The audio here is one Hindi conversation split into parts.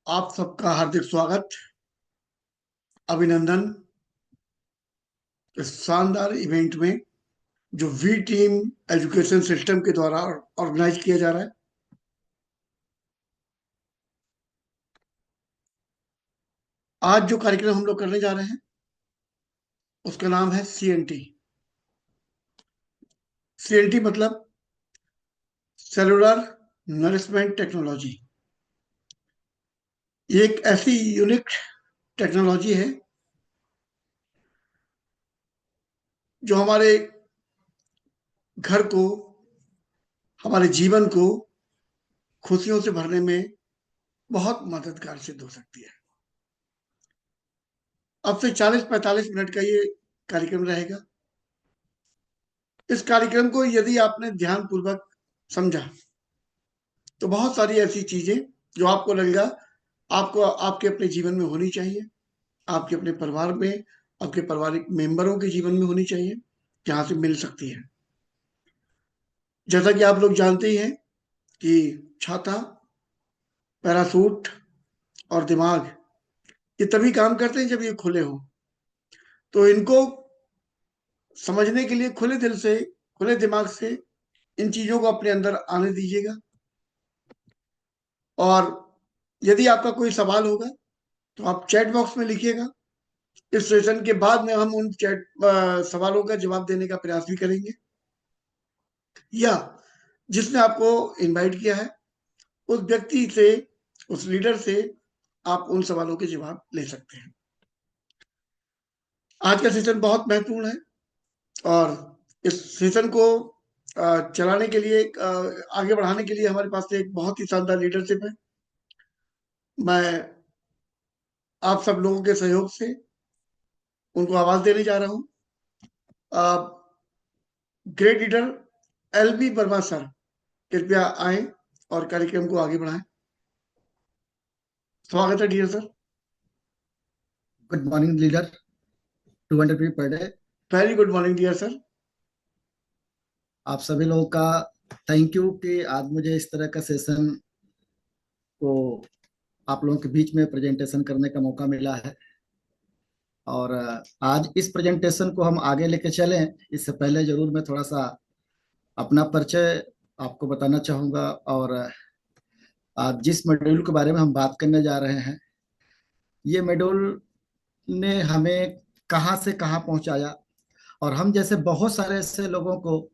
आप सबका हार्दिक स्वागत, अभिनंदन इस शानदार इवेंट में जो वी टीम एजुकेशन सिस्टम के द्वारा ऑर्गेनाइज किया जा रहा है। आज जो कार्यक्रम हम लोग करने जा रहे हैं उसका नाम है सीएनटी। सीएनटी मतलब सेलुलर नरिशमेंट टेक्नोलॉजी। ये एक ऐसी यूनिक टेक्नोलॉजी है जो हमारे घर को, हमारे जीवन को खुशियों से भरने में बहुत मददगार सिद्ध हो सकती है। अब से 40-45 मिनट का ये कार्यक्रम रहेगा। इस कार्यक्रम को यदि आपने ध्यान पूर्वक समझा तो बहुत सारी ऐसी चीजें जो आपको लगेगा आपको आपके अपने जीवन में होनी चाहिए, आपके अपने परिवार में, आपके पारिवारिक मेंबरों के जीवन में होनी चाहिए, जहां से मिल सकती है। जैसा कि आप लोग जानते ही हैं कि छाता, पैरासूट और दिमाग ये तभी काम करते हैं जब ये खुले हों। तो इनको समझने के लिए खुले दिल से, खुले दिमाग से इन चीजों को अपने अंदर आने दीजिएगा। और यदि आपका कोई सवाल होगा तो आप चैट बॉक्स में लिखिएगा। इस सेशन के बाद में हम उन चैट सवालों का जवाब देने का प्रयास भी करेंगे, या जिसने आपको इनवाइट किया है उस व्यक्ति से, उस लीडर से आप उन सवालों के जवाब ले सकते हैं। आज का सेशन बहुत महत्वपूर्ण है और इस सेशन को चलाने के लिए, आगे बढ़ाने के लिए हमारे पास एक बहुत ही शानदार लीडरशिप है। मैं आप सब लोगों के सहयोग से उनको आवाज देने जा रहा हूँ। Great leader L B Verma sir, कृपया आए और कार्यक्रम को आगे बढ़ाएं। स्वागत है dear sir. Good morning leader. 200 per day. Very good morning dear sir. आप सभी लोगों का थैंक यू कि आज मुझे इस तरह का सेशन को आप लोगों के बीच में प्रेजेंटेशन करने का मौका मिला है। और आज इस प्रेजेंटेशन को हम आगे लेके चलें इससे पहले जरूर मैं थोड़ा सा अपना परिचय आपको बताना चाहूँगा। और आज जिस मॉड्यूल के बारे में हम बात करने जा रहे हैं, ये मॉड्यूल ने हमें कहाँ से कहाँ पहुँचाया और हम जैसे बहुत सारे ऐसे लोगों को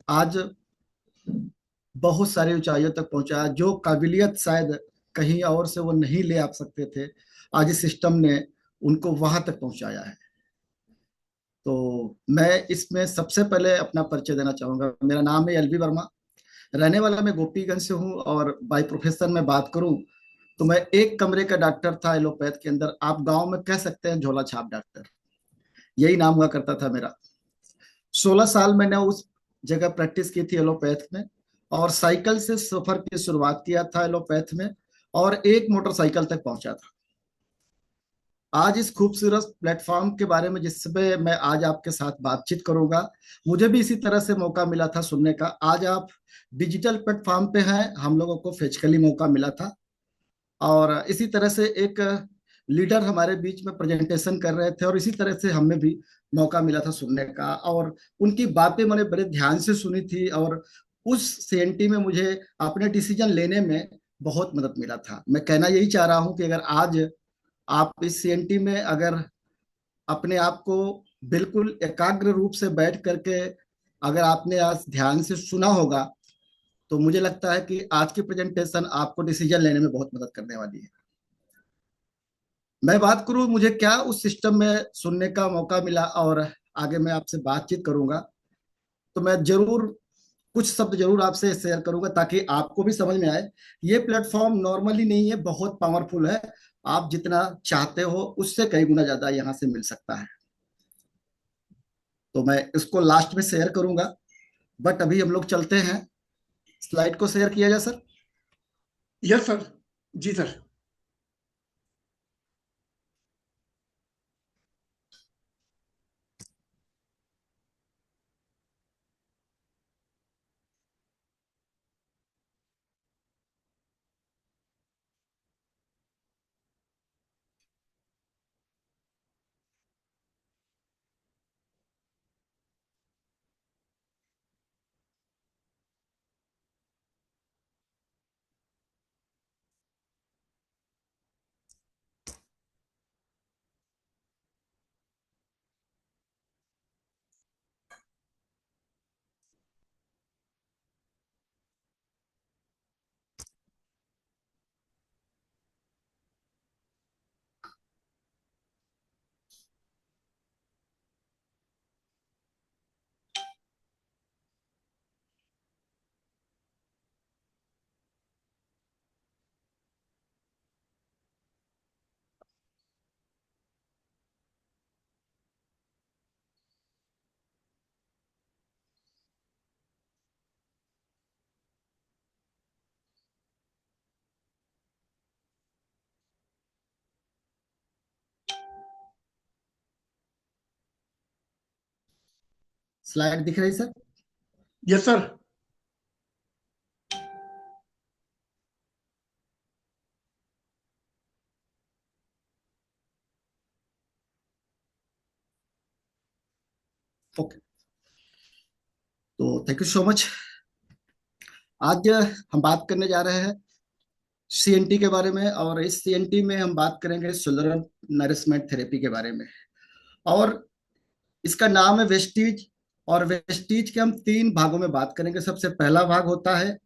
आज बहुत सारी ऊंचाइयों तक पहुंचाया जो काबिलियत शायद कहीं और से वो नहीं ले आ सकते थे। आज इस सिस्टम ने उनको वहां तक पहुंचाया है। तो मैं इसमें सबसे पहले अपना परिचय देना चाहूंगा। मेरा नाम है एलबी वर्मा। रहने वाला मैं गोपीगंज से हूँ और बाय प्रोफेशन में बात करूं तो मैं एक कमरे का डॉक्टर था एलोपैथ के अंदर। आप गांव में कह सकते हैं झोला छाप डॉक्टर, यही नाम हुआ करता था मेरा। 16 साल मैंने उस जगह प्रैक्टिस की थी एलोपैथ में। और साइकिल से सफर की शुरुआत किया था एलोपैथ में और एक मोटरसाइकिल तक पहुंचा था। आज इस खूबसूरत प्लेटफॉर्म के बारे में जिसपे मैं आज आपके साथ बातचीत करूंगा, मुझे भी इसी तरह से मौका मिला था सुनने का। आज आप डिजिटल प्लेटफॉर्म पे हैं, हम लोगों को फिजिकली मौका मिला था। और इसी तरह से एक लीडर हमारे बीच में प्रेजेंटेशन कर रहे थे और इसी तरह से हमें भी मौका मिला था सुनने का। और उनकी बातें मैंने बड़े ध्यान से सुनी थी और उस सीएनटी में मुझे अपने डिसीजन लेने में बहुत मदद मिला था। मैं कहना यही चाह रहा हूं कि अगर आज आप इस सीएनटी में अगर अपने आप को बिल्कुल एकाग्र रूप से बैठ करके अगर आपने आज ध्यान से सुना होगा तो मुझे लगता है कि आज की प्रेजेंटेशन आपको डिसीजन लेने में बहुत मदद करने वाली है। मैं बात करूं मुझे क्या उस सिस्टम में सुनने का मौका मिला और आगे मैं आपसे बातचीत करूंगा, तो मैं जरूर कुछ शब्द जरूर आपसे शेयर करूंगा ताकि आपको भी समझ में आए। ये प्लेटफॉर्म नॉर्मली नहीं है, बहुत पावरफुल है। आप जितना चाहते हो उससे कई गुना ज्यादा यहाँ से मिल सकता है। तो मैं इसको लास्ट में शेयर करूंगा, बट अभी हम लोग चलते हैं। स्लाइड को शेयर किया जाए सर। Yes sir. जी सर। स्लाइड दिख रही सर? Yes sir. ओके, तो थैंक यू सो मच। आज हम बात करने जा रहे हैं सीएनटी के बारे में, और इस सीएनटी में हम बात करेंगे सेलुलर नरिशमेंट थेरेपी के बारे में। और इसका नाम है वेस्टीज, और वेस्टीज के हम तीन भागों में बात करेंगे। सबसे पहला भाग होता है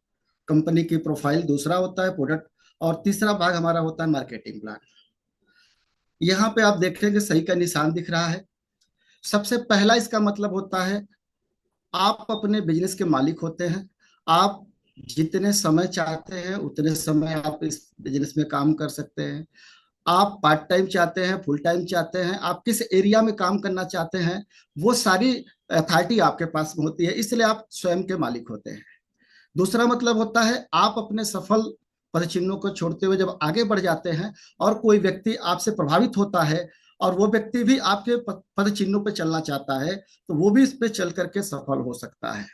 कंपनी की प्रोफाइल, दूसरा होता है प्रोडक्ट, और तीसरा भाग हमारा होता है मार्केटिंग प्लान। यहाँ पे आप देखेंगे सही का निशान दिख रहा है। सबसे पहला इसका मतलब होता है आप अपने बिजनेस के मालिक होते हैं। आप जितने समय चाहते हैं उतने समय आप इस बिजनेस में काम कर सकते हैं। आप पार्ट टाइम चाहते हैं, फुल टाइम चाहते हैं, आप किस एरिया में काम करना चाहते हैं, वो सारी अथॉरिटी आपके पास में होती है, इसलिए आप स्वयं के मालिक होते हैं। दूसरा मतलब होता है आप अपने सफल पद चिन्हों को छोड़ते हुए जब आगे बढ़ जाते हैं और कोई व्यक्ति आपसे प्रभावित होता है और वो व्यक्ति भी आपके पद चिन्हों पर चलना चाहता है, तो वो भी इस पे चल करके सफल हो सकता है।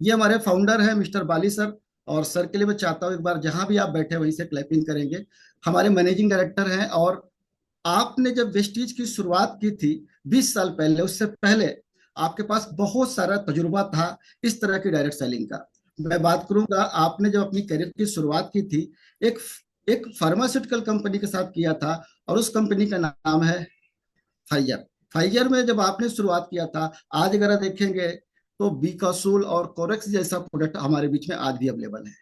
ये हमारे फाउंडर हैं मिस्टर बाली सर, और सर के लिए मैं चाहता हूँ एक बार जहां भी आप बैठे वहीं से क्लैपिंग करेंगे। हमारे मैनेजिंग डायरेक्टर हैं, और आपने जब वेस्टीज की शुरुआत की थी 20 साल पहले, उससे पहले आपके पास बहुत सारा तजुर्बा था इस तरह की डायरेक्ट सेलिंग का। मैं बात करूंगा, आपने जब अपनी करियर की शुरुआत की थी एक एक फार्मास्यूटिकल कंपनी के साथ किया था, और उस कंपनी का नाम है फाइजर। फाइजर में जब आपने शुरुआत किया था, आज अगर आप देखेंगे तो बीकासूल और कोरेक्स जैसा प्रोडक्ट हमारे बीच में आज भी अवेलेबल है।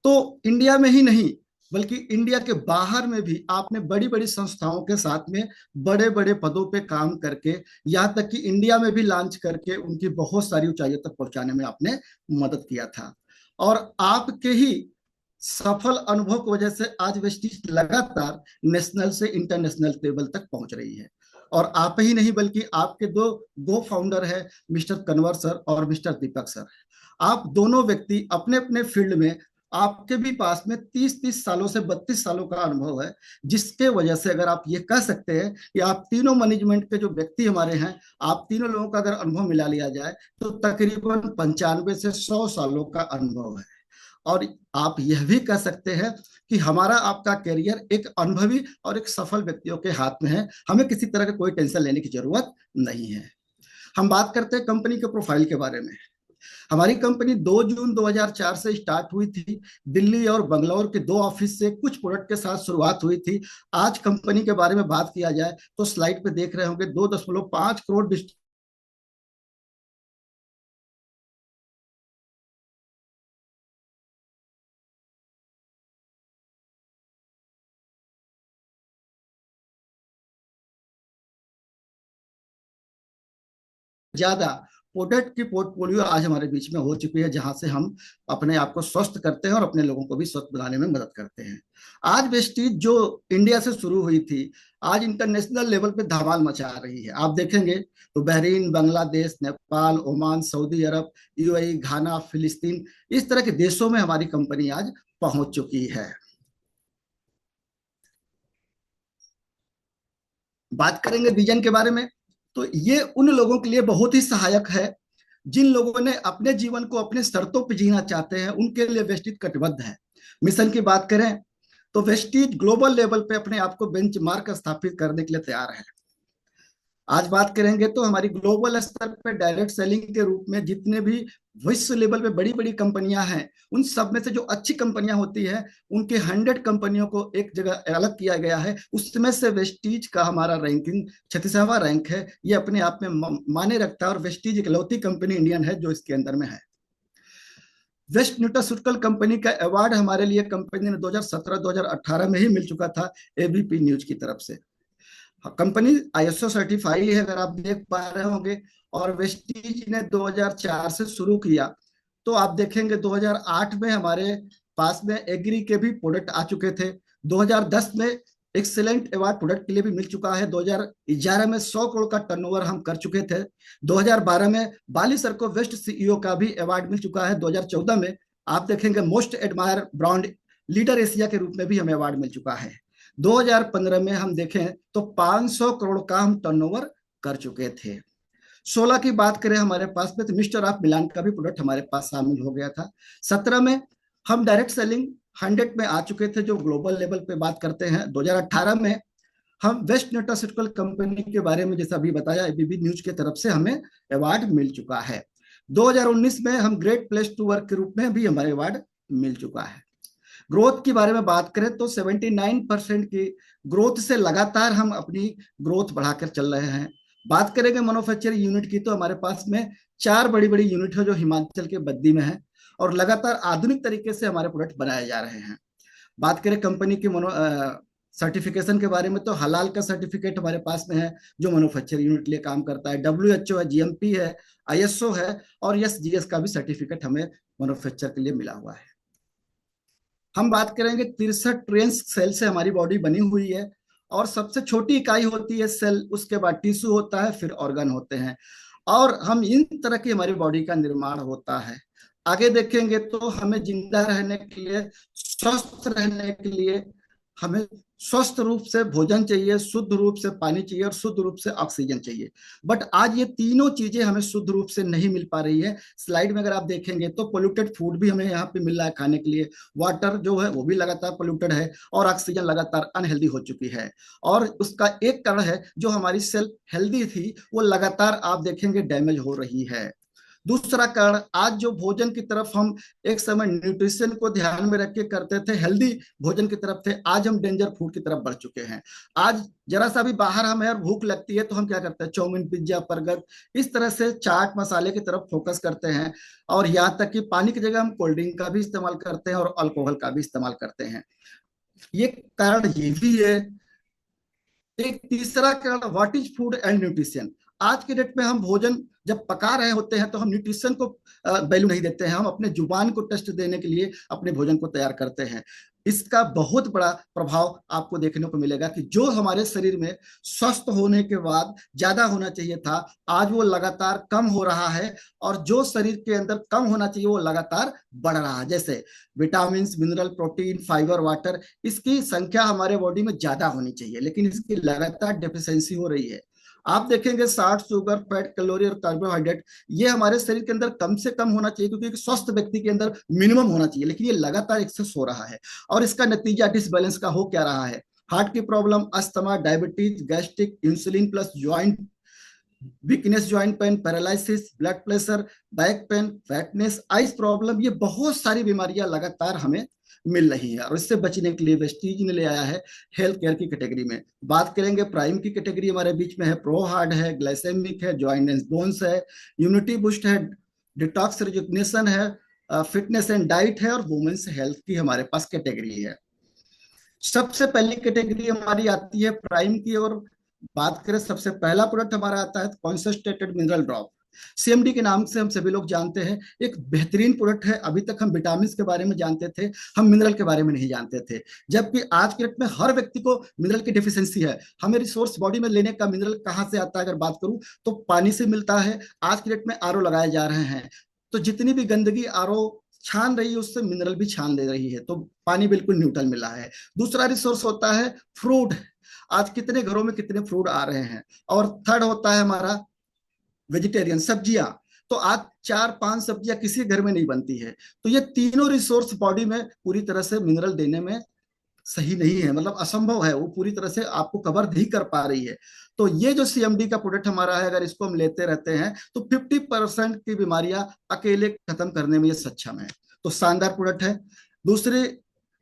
तो इंडिया में ही नहीं बल्कि इंडिया के बाहर में भी आपने बड़ी बड़ी संस्थाओं के साथ में बड़े बड़े पदों पे काम करके, यहाँ तक कि इंडिया में भी लॉन्च करके उनकी बहुत सारी ऊंचाइयों तक पहुंचाने में आपने मदद किया था। और आपके ही सफल अनुभव की वजह से आज वेस्टीज लगातार नेशनल से इंटरनेशनल लेवल तक पहुंच रही है। और आप ही नहीं बल्कि आपके दो गो फाउंडर है मिस्टर कन्वर सर और मिस्टर दीपक सर। आप दोनों व्यक्ति अपने अपने फील्ड में, आपके भी पास में 30-30 सालों से 32 सालों का अनुभव है, जिसके वजह से अगर आप ये कह सकते हैं कि आप तीनों मैनेजमेंट के जो व्यक्ति हमारे हैं, आप तीनों लोगों का अगर अनुभव मिला लिया जाए तो तकरीबन 95 से 100 सालों का अनुभव है। और आप यह भी कह सकते हैं कि हमारा आपका करियर एक अनुभवी और एक सफल व्यक्तियों के हाथ में है, हमें किसी तरह का कोई टेंशन लेने की जरूरत नहीं है। हम बात करते हैं कंपनी के प्रोफाइल के बारे में। हमारी कंपनी 2 जून 2004 से स्टार्ट हुई थी। दिल्ली और बंगलौर के दो ऑफिस से कुछ प्रोडक्ट के साथ शुरुआत हुई थी। आज कंपनी के बारे में बात किया जाए तो स्लाइड पे देख रहे होंगे 2.5 करोड़ ज्यादा प्रोडक्ट की पोर्टफोलियो आज हमारे बीच में हो चुकी है, जहां से हम अपने आप को स्वस्थ करते हैं और अपने लोगों को भी स्वस्थ बनाने में मदद करते हैं। आज वेस्टीज जो इंडिया से शुरू हुई थी, आज इंटरनेशनल लेवल पे धमाल मचा रही है। आप देखेंगे तो Bahrain, Bangladesh, Nepal, Oman, Saudi Arab, UAE, Ghana, फिलिस्तीन, इस तरह के देशों में हमारी कंपनी आज पहुंच चुकी है। बात करेंगे विजन के बारे में, तो ये उन लोगों के लिए बहुत ही सहायक है जिन लोगों ने अपने जीवन को अपने शर्तों पर जीना चाहते हैं, उनके लिए वेस्टीज कटिबद्ध है। मिशन की बात करें तो वेस्टीज ग्लोबल लेवल पे अपने आप को बेंचमार्क स्थापित करने के लिए तैयार है। आज बात करेंगे तो हमारी ग्लोबल स्तर पे डायरेक्ट सेलिंग के रूप में जितने भी विश्व लेवल पे बड़ी बड़ी कंपनियां हैं, उन सब में से जो अच्छी कंपनियां होती है उनके 100 कंपनियों को एक जगह अलग किया गया है। उसमें से वेस्टीज का हमारा रैंकिंग 36वां रैंक है। ये अपने आप में माने रखता है, और वेस्टीज इकलौती कंपनी इंडियन है जो इसके अंदर में है। वेस्ट न्यूट्रास्यूटिकल कंपनी का अवार्ड हमारे लिए कंपनी ने 2017-2018 में ही मिल चुका था एबीपी न्यूज की तरफ से। कंपनी आईएसओ सर्टिफाइड है, अगर आप देख पा रहे होंगे। और वेस्टीज ने 2004 से शुरू किया, तो आप देखेंगे 2008 में हमारे पास में एग्री के भी प्रोडक्ट आ चुके थे। 2010 में एक्सेलेंट अवार्ड प्रोडक्ट के लिए भी मिल चुका है। 2011 में 100 करोड़ का टर्नओवर हम कर चुके थे। 2012 में बाली सर को बेस्ट सीईओ का भी अवार्ड मिल चुका है। 2014 में आप देखेंगे most admire brand leader Asia के रूप में भी हमें अवार्ड मिल चुका है। 2015 में हम देखें तो 500 करोड़ का हम टर्नओवर कर चुके थे। 16 की बात करें हमारे पास में, तो मिस्टर ऑफ मिलान का भी प्रोडक्ट हमारे पास शामिल हो गया था। 17 में हम डायरेक्ट सेलिंग 100 में आ चुके थे, जो ग्लोबल लेवल पे बात करते हैं। 2018 में हम वेस्ट न्यूट्रास्यूटिकल कंपनी के बारे में, जैसा अभी बताया, एबीबी न्यूज की तरफ से हमें अवार्ड मिल चुका है। 2019 में हम ग्रेट प्लेस टू वर्क के रूप में भी हमारे अवार्ड मिल चुका है। ग्रोथ की बारे में बात करें तो 79% की ग्रोथ से लगातार हम अपनी ग्रोथ बढ़ाकर चल रहे हैं। बात करेंगे मैन्युफैक्चरिंग यूनिट की, तो हमारे पास में 4 बड़ी बड़ी यूनिट है जो हिमाचल के बद्दी में है, और लगातार आधुनिक तरीके से हमारे प्रोडक्ट बनाए जा रहे हैं। बात करें कंपनी की सर्टिफिकेशन के बारे में, तो हलाल का सर्टिफिकेट हमारे पास में है जो मैन्युफैक्चरिंग यूनिट के लिए काम करता है। WHO है, GMP है, ISO है, और SGS का भी सर्टिफिकेट हमें मैन्युफैक्चर के लिए मिला हुआ है। हम बात करेंगे 63 ट्रेन सेल से हमारी बॉडी बनी हुई है, और सबसे छोटी इकाई होती है सेल, उसके बाद टिश्यू होता है, फिर ऑर्गन होते हैं, और हम इन तरह की हमारी बॉडी का निर्माण होता है। आगे देखेंगे तो हमें जिंदा रहने के लिए, स्वस्थ रहने के लिए हमें स्वस्थ रूप से भोजन चाहिए, शुद्ध रूप से पानी चाहिए, और शुद्ध रूप से ऑक्सीजन चाहिए। बट आज ये तीनों चीजें हमें शुद्ध रूप से नहीं मिल पा रही है। स्लाइड में अगर आप देखेंगे तो पोल्यूटेड फूड भी हमें यहाँ पे मिल रहा है खाने के लिए, वाटर जो है वो भी लगातार पोल्यूटेड है, और ऑक्सीजन लगातार अनहेल्दी हो चुकी है। और उसका एक कारण है, जो हमारी सेल हेल्दी थी वो लगातार आप देखेंगे डैमेज हो रही है। दूसरा कारण, आज जो भोजन की तरफ हम एक समय न्यूट्रिशन को ध्यान में रख के करते थे, हेल्दी भोजन की तरफ थे, आज हम डेंजर फूड की तरफ बढ़ चुके हैं। आज जरा सा भी बाहर हमें और भूख लगती है तो हम क्या करते हैं, चाउमीन, पिज्जा, बर्गर, इस तरह से चाट मसाले की तरफ फोकस करते हैं। और यहाँ तक कि पानी की जगह हम कोल्ड ड्रिंक का भी इस्तेमाल करते हैं और अल्कोहल का भी इस्तेमाल करते हैं। ये कारण ये भी है। एक तीसरा कारण, what is food and nutrition. आज के डेट में हम भोजन जब पका रहे होते हैं तो हम न्यूट्रिशन को वैल्यू नहीं देते हैं, हम अपने जुबान को टेस्ट देने के लिए अपने भोजन को तैयार करते हैं। इसका बहुत बड़ा प्रभाव आपको देखने को मिलेगा कि जो हमारे शरीर में स्वस्थ होने के बाद ज्यादा होना चाहिए था, आज वो लगातार कम हो रहा है, और जो शरीर के अंदर कम होना चाहिए वो लगातार बढ़ रहा है। जैसे vitamin, mineral, protein, fibre, water, इसकी संख्या हमारे बॉडी में ज्यादा होनी चाहिए, लेकिन इसकी लगातार डेफिशिएंसी हो रही है। आप देखेंगे साल्ट, शुगर, फैट, कैलोरी और कार्बोहाइड्रेट, ये हमारे शरीर के अंदर कम से कम होना चाहिए, क्योंकि एक स्वस्थ व्यक्ति के अंदर मिनिमम होना चाहिए, लेकिन ये लगातार एक्सेस हो रहा है। और इसका नतीजा डिसबैलेंस का हो क्या रहा है, हार्ट की problem, asthma, diabetes, gastric, insulin plus joint weakness, joint pain, paralysis, blood pressure, back pain, fatness, ice problem, ये बहुत सारी बीमारियां लगातार हमें मिल रही है। और इससे बचने के लिए वेस्टीज ने ले आया है हेल्थ केयर की कैटेगरी में। बात करेंगे प्राइम की कैटेगरी हमारे बीच में है, प्रो हार्ड है, ग्लाइसेमिक है, जॉइंट एंड बोन्स है, इम्यूनिटी बूस्ट है, डिटॉक्स रिजुवनेशन है, फिटनेस एंड डाइट है, और वुमेन्स हेल्थ की हमारे पास कैटेगरी है। सबसे पहली कैटेगरी हमारी आती है प्राइम की, और बात करें सबसे पहला प्रोडक्ट हमारा आता है कॉन्सनट्रेटेड मिनरल ड्रॉप। CMD के नाम से हम सभी लोग जानते हैं, एक बेहतरीन प्रोडक्ट है। अभी तक हम विटामिन के बारे में जानते थे, हम मिनरल के बारे में नहीं जानते थे, जबकि आज के डेट में हर व्यक्ति को मिनरल की डिफिशियंसी है। हमें रिसोर्स बॉडी में लेने का मिनरल कहाँ से आता है, अगर बात करूं तो पानी से मिलता है। आज के डेट में RO लगाए जा रहे हैं, तो जितनी भी गंदगी RO छान रही है उससे मिनरल भी छान ले रही है, तो पानी बिल्कुल न्यूट्रल मिला है। दूसरा रिसोर्स होता है फ्रूट, आज कितने घरों में कितने फ्रूट आ रहे हैं। और थर्ड होता है हमारा वेजिटेरियन, सब्जियां, तो आज 4-5 सब्जियां किसी घर में नहीं बनती है। तो ये तीनों रिसोर्स बॉडी में पूरी तरह से मिनरल देने में सही नहीं है, मतलब असंभव है, वो पूरी तरह से आपको कवर नहीं कर पा रही है। तो ये जो CMD का प्रोडक्ट हमारा है, अगर इसको हम लेते रहते हैं तो 50% की बीमारियां अकेले खत्म करने में ये सक्षम है। तो शानदार प्रोडक्ट है। दूसरी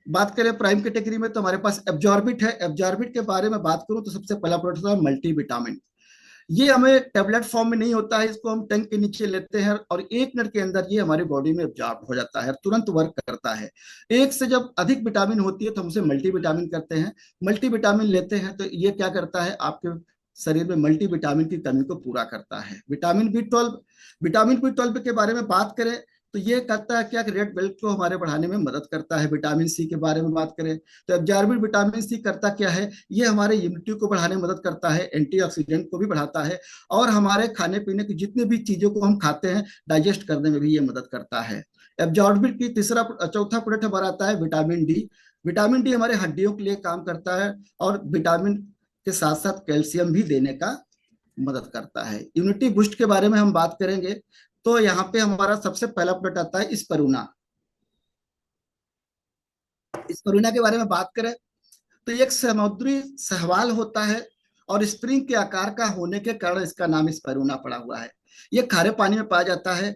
बात करें प्राइम कैटेगरी में, तो हमारे पास एब्जॉर्बिट है। एब्जॉर्बिट के बारे में बात करूं तो सबसे पहला प्रोडक्ट है मल्टी विटामिन। ये हमें टेबलेट फॉर्म में नहीं होता है, इसको हम टंग के नीचे लेते हैं और 1 मिनट के अंदर ये हमारी बॉडी में एब्जॉर्ब हो जाता है, तुरंत वर्क करता है। एक से जब अधिक विटामिन होती है तो हम उसे मल्टी विटामिन करते हैं। मल्टी विटामिन लेते हैं तो ये क्या करता है, आपके शरीर में मल्टी विटामिन की कमी को पूरा करता है। विटामिन बी ट्वेल्व के बारे में बात करें तो ये करता है क्या, रेड ब्लड को हमारे बढ़ाने में मदद करता है। विटामिन सी के बारे में बात करें तो एब्जॉर्बिट विटामिन सी करता क्या है, ये हमारे इम्यूनिटी को बढ़ाने में मदद करता है, एंटीऑक्सीडेंट को भी बढ़ाता है, और हमारे खाने पीने की जितने भी चीजों को हम खाते हैं डाइजेस्ट करने में भी ये मदद करता है। एब्जॉर्बिट की चौथा प्रोडक्ट हमारा आता है विटामिन डी। विटामिन डी हमारे हड्डियों के लिए काम करता है, और विटामिन के साथ साथ कैल्शियम भी देने का मदद करता है। इम्यूनिटी बूस्ट के बारे में हम बात करेंगे तो यहाँ पे हमारा सबसे पहला प्रोडक्ट आता है स्पिरुलिना। स्पिरुलिना के बारे में बात करें तो एक समुद्री शैवाल होता है और स्प्रिंग के आकार का होने के कारण इसका नाम स्पिरुलिना पड़ा हुआ है। ये खारे पानी में पाया जाता है।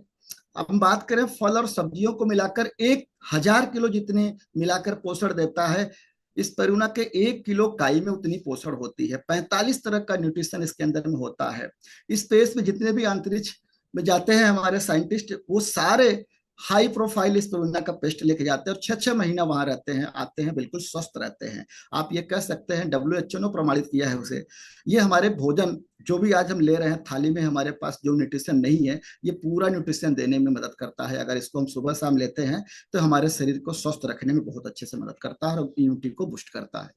अब हम बात करें फल और सब्जियों को मिलाकर 1,000 किलो जितने मिलाकर पोषण देता है। इस परुना के 1 किलो काई में उतनी पोषण होती है। 45 तरह का न्यूट्रिशन इसके अंदर में होता है। स्पेस में जितने भी अंतरिक्ष में जाते हैं हमारे साइंटिस्ट, वो सारे हाई प्रोफाइल इस परुना का पेस्ट लेके जाते हैं और 6-6 महीना वहां रहते हैं, आते हैं, बिल्कुल स्वस्थ रहते हैं। आप ये कह सकते हैं WHO ने प्रमाणित किया है उसे। ये हमारे भोजन जो भी आज हम ले रहे हैं थाली में, हमारे पास जो न्यूट्रिशन नहीं है, ये पूरा न्यूट्रिशन देने में मदद करता है। अगर इसको हम सुबह शाम लेते हैं तो हमारे शरीर को स्वस्थ रखने में बहुत अच्छे से मदद करता है और इम्यूनिटी को बूस्ट करता है।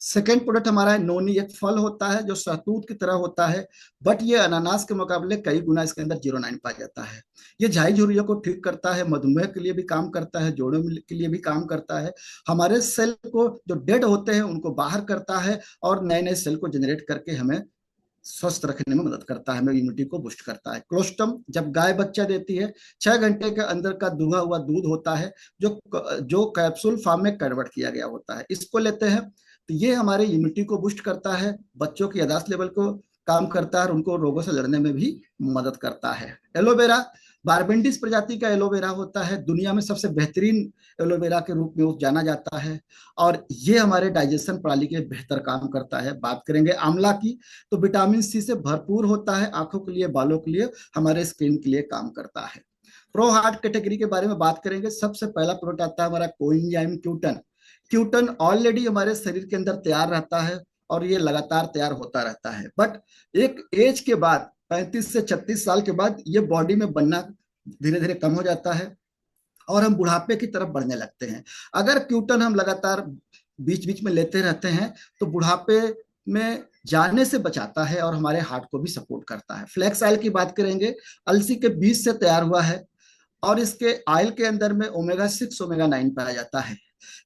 सेकेंड प्रोडक्ट हमारा है नोनी। एक फल होता है जो शहतूत की तरह होता है, बट ये अनानास के मुकाबले कई गुना इसके अंदर 09 पाया जाता है। ये झाई झुर्रियों को ठीक करता है, मधुमेह के लिए भी काम करता है, जोड़ों के लिए भी काम करता है। हमारे सेल को जो डेड होते हैं उनको बाहर करता है और नए नए सेल को जनरेट करके हमें स्वस्थ रखने में मदद करता है, हमें इम्यूनिटी को बूस्ट करता है। क्लोस्ट्रम जब गाय बच्चा देती है 6 घंटे के अंदर का दूहा हुआ दूध होता है जो जो कैप्सूल फॉर्म में कन्वर्ट किया गया होता है, इसको लेते हैं तो ये हमारे इम्यूनिटी को बूस्ट करता है, बच्चों की यादाश्त लेवल को काम करता है और उनको रोगों से लड़ने में भी मदद करता है। एलोवेरा बारबेंडिस प्रजाति का एलोवेरा होता है, दुनिया में सबसे बेहतरीन एलोवेरा के रूप में जाना जाता है और ये हमारे डाइजेशन प्रणाली के बेहतर काम करता है। बात करेंगे आंवला की तो विटामिन सी से भरपूर होता है, आंखों के लिए, बालों के लिए, हमारे स्किन के लिए काम करता है। प्रो हार्ट कैटेगरी के बारे में बात करेंगे, सबसे पहला प्रोडक्ट आता है हमारा कोएंजाइम क्यूटन। क्यूटन ऑलरेडी हमारे शरीर के अंदर तैयार रहता है और ये लगातार तैयार होता रहता है, बट एक एज के बाद 35 से 36 साल के बाद ये बॉडी में बनना धीरे धीरे कम हो जाता है और हम बुढ़ापे की तरफ बढ़ने लगते हैं। अगर क्यूटन हम लगातार बीच बीच में लेते रहते हैं तो बुढ़ापे में जाने से बचाता है और हमारे हार्ट को भी सपोर्ट करता है। फ्लैक्स ऑयल की बात करेंगे, अलसी के बीज से तैयार हुआ है और इसके ऑयल के अंदर में ओमेगा 6 ओमेगा 9 पाया जाता है।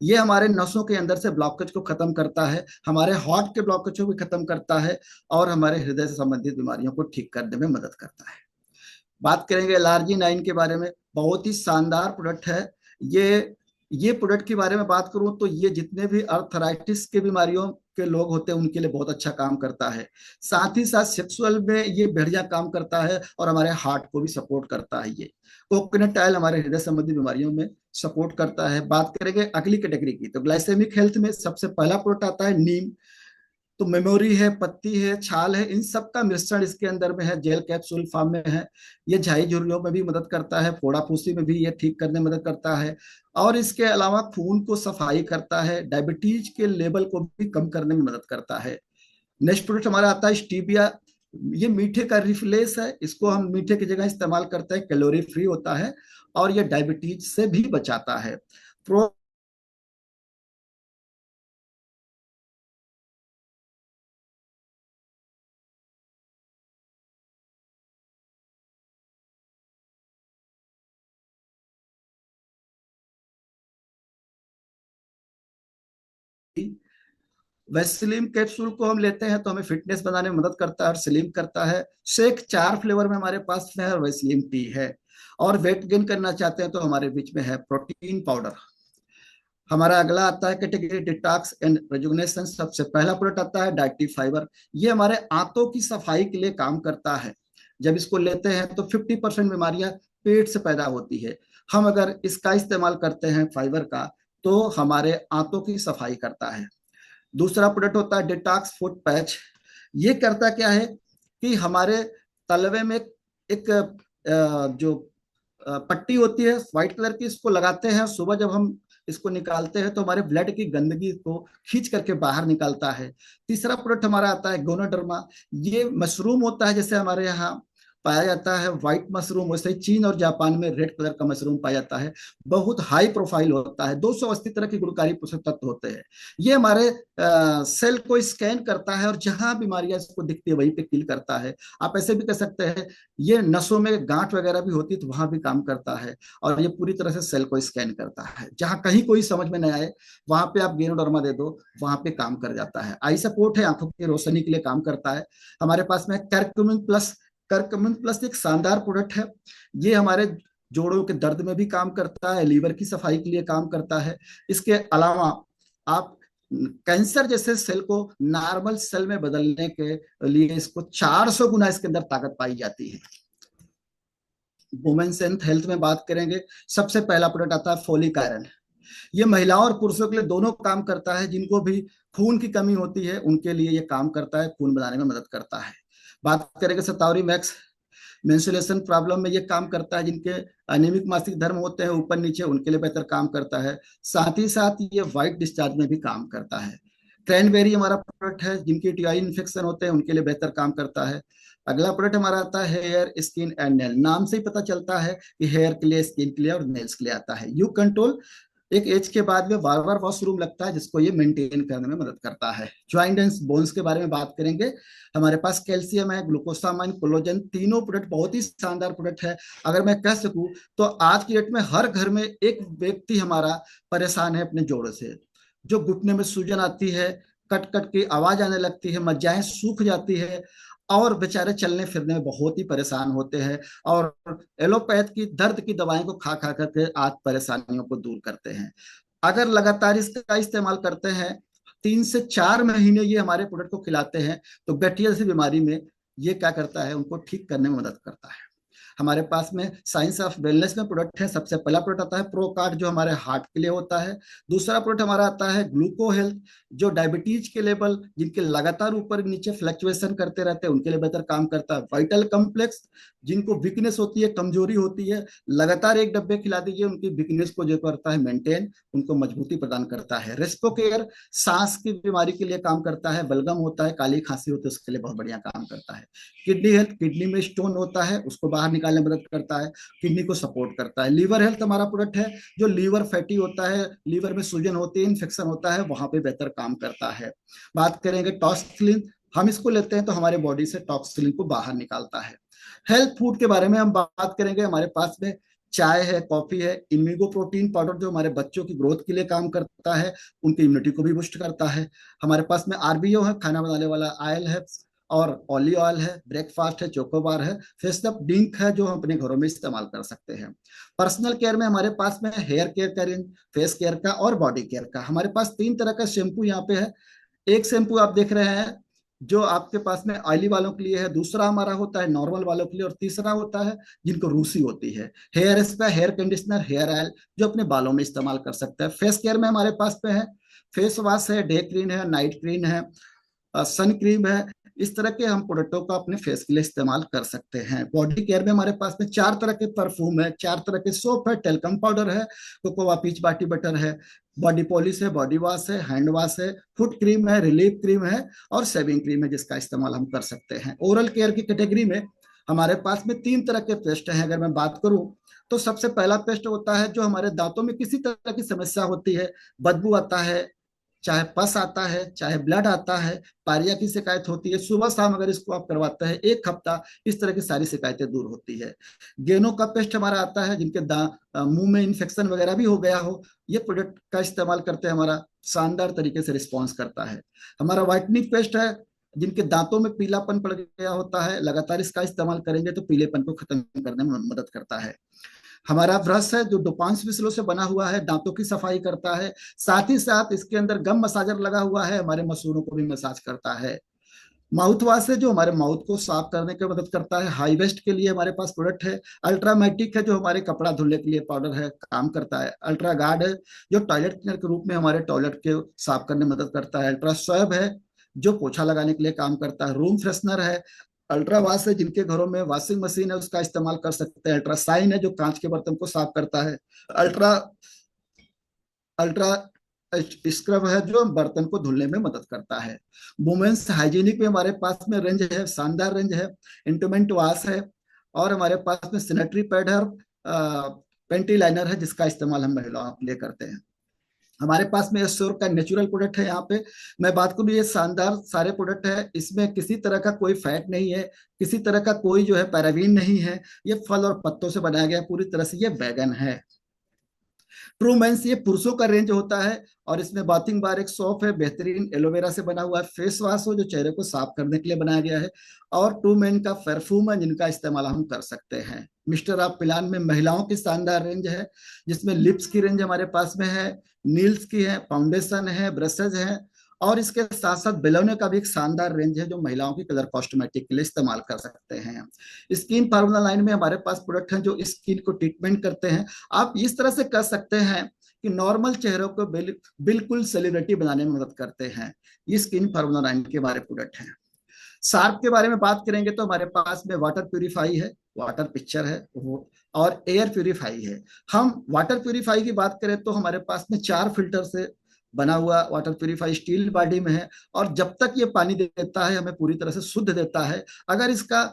ये हमारे नसों के अंदर से ब्लॉकेज को खत्म करता है, हमारे हार्ट के ब्लॉकेज को भी खत्म करता है और हमारे हृदय से संबंधित बीमारियों को ठीक करने में मदद करता है। बात करेंगे एलआरजी 9 के बारे में, बहुत ही शानदार प्रोडक्ट है ये प्रोडक्ट के बारे में बात करूं तो ये जितने भी अर्थराइटिस के बीमारियों के लोग होते हैं उनके लिए बहुत अच्छा काम करता है। साथ ही साथ सेक्सुअल में ये बढ़िया काम करता है और हमारे हार्ट को भी सपोर्ट करता है। ये कोकोनट ऑयल हमारे हृदय संबंधी बीमारियों में सपोर्ट करता है। बात करेंगे अगली कैटेगरी की तो ग्लाइसेमिक हेल्थ में सबसे पहला प्रोडक्ट आता है नीम। तो मेमोरी है, पत्ती है, छाल है, इन सब का मिश्रण इसके अंदर में है, जेल कैप्सूल फॉर्म में है। ये झाई झुर्रियों में भी मदद करता है, फोड़ा फूसी में भी ये ठीक करने में मदद करता है और इसके अलावा खून को सफाई करता है, डायबिटीज के लेवल को भी कम करने में मदद करता है। नेक्स्ट प्रोडक्ट हमारा आता है स्टीविया। ये मीठे का रिप्लेस है, इसको हम मीठे की जगह इस्तेमाल करते हैं, कैलोरी फ्री होता है और ये डायबिटीज से भी बचाता है। प्रो वैस्लिम कैप्सूल को हम लेते हैं तो हमें फिटनेस बनाने में मदद करता है और स्लिम करता है। शेक 4 फ्लेवर में हमारे पास में है, वैस्लिम टी है। और वेट गेन करना चाहते हैं तो हमारे बीच में है प्रोटीन पाउडर। हमारा अगला आता है कैटेगरी डिटॉक्स एंड रेजुविनेशन। सबसे पहला प्रोडक्ट आता है डाइटरी फाइबर। ये हमारे आंतों की सफाई के लिए काम करता है। जब इसको लेते हैं तो 50% बीमारियां पेट से पैदा होती है। हम अगर इसका इस्तेमाल करते हैं फाइबर का तो हमारे आंतों की सफाई करता है। दूसरा प्रोडक्ट होता है डिटॉक्स फुट पैच। ये करता क्या है कि हमारे तलवे में एक जो पट्टी होती है व्हाइट कलर की, इसको लगाते हैं, सुबह जब हम इसको निकालते हैं तो हमारे ब्लड की गंदगी को खींच करके बाहर निकालता है। तीसरा प्रोडक्ट हमारा आता है गोनोडर्मा। ये मशरूम होता है, जैसे हमारे यहाँ पाया जाता है व्हाइट मशरूम, वैसे ही चीन और जापान में रेड कलर का मशरूम पाया जाता है। बहुत हाई प्रोफाइल होता है, 280 तरह के गुणकारी पोषक तत्व होते हैं। ये हमारे सेल को स्कैन करता है और जहां बीमारियां इसको दिखती है वहीं पे किल करता है। आप ऐसे भी कह सकते हैं ये नसों में गांठ वगैरह भी होती है तो वहां भी काम करता है। और ये पूरी तरह से सेल को स्कैन करता है, जहां कहीं कोई समझ में नहीं आए वहां पे आप गेनोडर्मा दे दो, वहां पे काम कर जाता है। आई सपोर्ट है, आंखों की रोशनी के लिए काम करता है। हमारे पास में करक्यूमिन प्लस। करक्यूमिन प्लस एक शानदार प्रोडक्ट है। ये हमारे जोड़ों के दर्द में भी काम करता है, लीवर की सफाई के लिए काम करता है। इसके अलावा आप कैंसर जैसे सेल को नॉर्मल सेल में बदलने के लिए इसको 400 गुना इसके अंदर ताकत पाई जाती है। वुमेन्स एंड हेल्थ में बात करेंगे, सबसे पहला प्रोडक्ट आता है फोलिक आयरन। ये महिलाओं और पुरुषों के लिए दोनों काम करता है। जिनको भी खून की कमी होती है उनके लिए ये काम करता है, खून बनाने में मदद करता है। बात करेंगे सतावरी मैक्स, मेंस्ट्रुएशन प्रॉब्लम में ये काम करता है। जिनके अनियमित मासिक धर्म होते हैं ऊपर नीचे, उनके लिए बेहतर काम करता है। साथ ही साथ ये व्हाइट डिस्चार्ज में भी काम करता है। क्रैनबेरी हमारा प्रोडक्ट है, जिनके टीआई इन्फेक्शन होते हैं उनके लिए बेहतर काम करता है। अगला प्रोडक्ट हमारा आता है हेयर स्किन एंड नेल। नाम से ही पता चलता है कि हेयर के लिए, स्किन के लिए और नेल्स के लिए आता है। यू कंट्रोल, एक एज के बाद में बार बार वॉशरूम लगता है, जिसको ये मेंटेन करने में मदद करता है। ज्वाइंट एंड बोन्स के बारे में बात करेंगे, हमारे पास कैल्शियम है, ग्लूकोसामाइन, कोलोजन, तीनों प्रोडक्ट बहुत ही शानदार प्रोडक्ट है। अगर मैं कह सकूं तो आज की डेट में हर घर में एक व्यक्ति हमारा परेशान है अपने जोड़ों से। जो घुटने में सूजन आती है, कट कट की आवाज आने लगती है, मज्जाएं सूख जाती है और बेचारे चलने फिरने में बहुत ही परेशान होते हैं। और एलोपैथ की दर्द की दवाएं को खा खा करके आज परेशानियों को दूर करते हैं। अगर लगातार इसका इस्तेमाल करते हैं, 3 से 4 महीने ये हमारे प्रोडक्ट को खिलाते हैं, तो गठिया जैसी बीमारी में ये क्या करता है, उनको ठीक करने में मदद करता है। हमारे पास में साइंस ऑफ वेलनेस में प्रोडक्ट है। सबसे पहला प्रोडक्ट आता है प्रोकार्ड, जो हमारे हार्ट के लिए होता है। दूसरा प्रोडक्ट हमारा आता है ग्लूको हेल्थ, जो डायबिटीज के लेवल जिनके लगातार ऊपर नीचे फ्लक्चुएशन करते रहते हैं उनके लिए बेहतर काम करता है। वाइटल कम्प्लेक्स, जिनको वीकनेस होती है, कमजोरी होती है, लगातार एक डब्बे खिला दीजिए, उनकी वीकनेस को जो करता है मेंटेन, उनको मजबूती प्रदान करता है। रेस्पो केयर सांस की बीमारी के लिए काम करता है। बलगम होता है, काली खांसी होती है, उसके लिए बहुत बढ़िया काम करता है। किडनी हेल्थ, किडनी में स्टोन होता है उसको बाहर निकालने में मदद करता है, किडनी को सपोर्ट करता है। लीवर हेल्थ हमारा प्रोडक्ट है, जो लीवर फैटी होता है, लीवर में सूजन होती है, इन्फेक्शन होता है, वहां पे बेहतर काम करता है। बात करेंगे टॉक्सिलिन, हम इसको लेते हैं तो हमारे बॉडी से टॉक्सिलिन को बाहर निकालता है। हेल्थ फूड के बारे में हम बात करेंगे, हमारे पास में चाय है, कॉफी है, इमिगो प्रोटीन पाउडर जो हमारे बच्चों की ग्रोथ के लिए काम करता है, उनकी इम्यूनिटी को भी बूस्ट करता है। हमारे पास में आरबीओ है, खाना बनाने वाला ऑयल है, और ऑलिव ऑयल है, ब्रेकफास्ट है, चोकोबार है, फेसअप ड्रिंक है, जो हम अपने घरों में इस्तेमाल कर सकते हैं। पर्सनल केयर में हमारे पास में हेयर केयर का रेंज, फेस केयर का और बॉडी केयर का। हमारे पास 3 तरह का शैम्पू यहाँ पे है। एक शैम्पू आप देख रहे हैं जो आपके पास में ऑयली वालों के लिए है, दूसरा हमारा होता है नॉर्मल वालों के लिए, और तीसरा होता है जिनको रूसी होती है। Hair spray, hair conditioner, hair oil, जो अपने बालों में इस्तेमाल कर सकते हैं। फेस केयर में हमारे पास में है फेस वॉश है, डे क्रीम है, नाइट क्रीम है, सन क्रीम है। इस तरह के हम प्रोडक्टों का अपने फेस के लिए इस्तेमाल कर सकते हैं। बॉडी केयर में हमारे पास में 4 तरह के परफ्यूम है, 4 तरह के सोप है, टेल्कम पाउडर है, कोकोवा पीच बाटी बटर है, बॉडी पॉलिश है, बॉडी वॉश है, हैंड वॉश है, फुट क्रीम है, रिलीफ क्रीम है, और शेविंग क्रीम है, जिसका इस्तेमाल हम कर सकते हैं। ओरल केयर की कैटेगरी में हमारे पास में 3 तरह के पेस्ट हैं। अगर मैं बात करूं तो सबसे पहला पेस्ट होता है जो हमारे दांतों में किसी तरह की समस्या होती है, बदबू आता है, चाहे पस आता है, चाहे ब्लड आता है, पायरिया की शिकायत होती है, सुबह शाम अगर इसको आप करवाते हैं 1 हफ्ता, इस तरह की सारी शिकायतें दूर होती है। गेनो का पेस्ट हमारा आता है, जिनके मुंह में इन्फेक्शन वगैरह भी हो गया हो, ये प्रोडक्ट का इस्तेमाल करते हैं, हमारा शानदार तरीके से रिस्पॉन्स करता है। हमारा व्हाइटनिंग पेस्ट है, जिनके दांतों में पीलापन पड़ गया होता है, लगातार इसका इस्तेमाल करेंगे तो पीलेपन को खत्म करने में मदद करता है। हमारा ब्रश है जो डुपांस विसलों से बना हुआ है, दांतों की सफाई करता है। साथ ही साथ इसके अंदर गम मसाजर लगा हुआ है, हमारे मसूड़ों को भी मसाज करता है। माउथ वॉश है जो हमारे माउथ को साफ करने की मदद करता है। हाई वेस्ट के लिए हमारे पास प्रोडक्ट है। अल्ट्रामेटिक है जो हमारे कपड़ा धुलने के लिए पाउडर है, काम करता है। अल्ट्रा गार्ड है जो टॉयलेट क्लीनर के रूप में हमारे टॉयलेट के साफ करने में मदद करता है। अल्ट्रा स्वैब है जो पोछा लगाने के लिए काम करता है। रूम फ्रेशनर है। अल्ट्रा वाश है, जिनके घरों में वॉशिंग मशीन है उसका इस्तेमाल कर सकते हैं। अल्ट्रा साइन है जो कांच के बर्तन को साफ करता है। अल्ट्रा अल्ट्रा स्क्रब है जो बर्तन को धुलने में मदद करता है। वुमेन्स हाइजीनिक में हमारे पास में रेंज है, शानदार रेंज है। इंटोमेंट वाश है, और हमारे पास में सैनिटरी पैड है और पेंटी लाइनर है, जिसका इस्तेमाल हम महिलाओं के लिए करते हैं। हमारे पास में श्योर का नेचुरल प्रोडक्ट है। यहाँ पे मैं बात करूँ, ये शानदार सारे प्रोडक्ट है, इसमें किसी तरह का कोई फैट नहीं है, किसी तरह का कोई जो है पैराबीन नहीं है। ये फल और पत्तों से बनाया गया है, पूरी तरह से ये बैगन है। ट्रू मेंस ये पुरुषों का रेंज होता है, और इसमें बाथिंग बार एक सॉप है, बेहतरीन एलोवेरा से बना हुआ है। फेस वॉश हो जो चेहरे को साफ करने के लिए बनाया गया है, और ट्रू मेन का परफ्यूम है जिनका इस्तेमाल हम कर सकते हैं। मिस्टर ऑफ पिलान में महिलाओं की शानदार रेंज है, जिसमें लिप्स की रेंज हमारे पास में है, नील्स की है, फाउंडेशन है, ब्रशेज है, और इसके साथ साथ बेलोने का भी एक शानदार रेंज है जो महिलाओं की कलर कॉस्मेटिक के लिए इस्तेमाल कर सकते हैं। स्किन फार्मूला लाइन में हमारे पास प्रोडक्ट हैं जो स्किन को ट्रीटमेंट करते हैं। आप इस तरह से कर सकते हैं कि नॉर्मल चेहरों को बिल्कुल सेलिब्रिटी बनाने में मदद करते हैं। ये स्किन फार्मूला लाइन के हमारे प्रोडक्ट हैं। शार्प के बारे में बात करेंगे तो हमारे पास में वाटर प्यूरिफाई है, वाटर पिक्चर है वो, और एयर प्यूरिफाई है। हम वाटर प्यूरिफाई की बात करें तो हमारे पास में 4 फिल्टर से बना हुआ वाटर प्यूरिफाई स्टील बॉडी में है, और जब तक ये पानी देता है हमें पूरी तरह से शुद्ध देता है। अगर इसका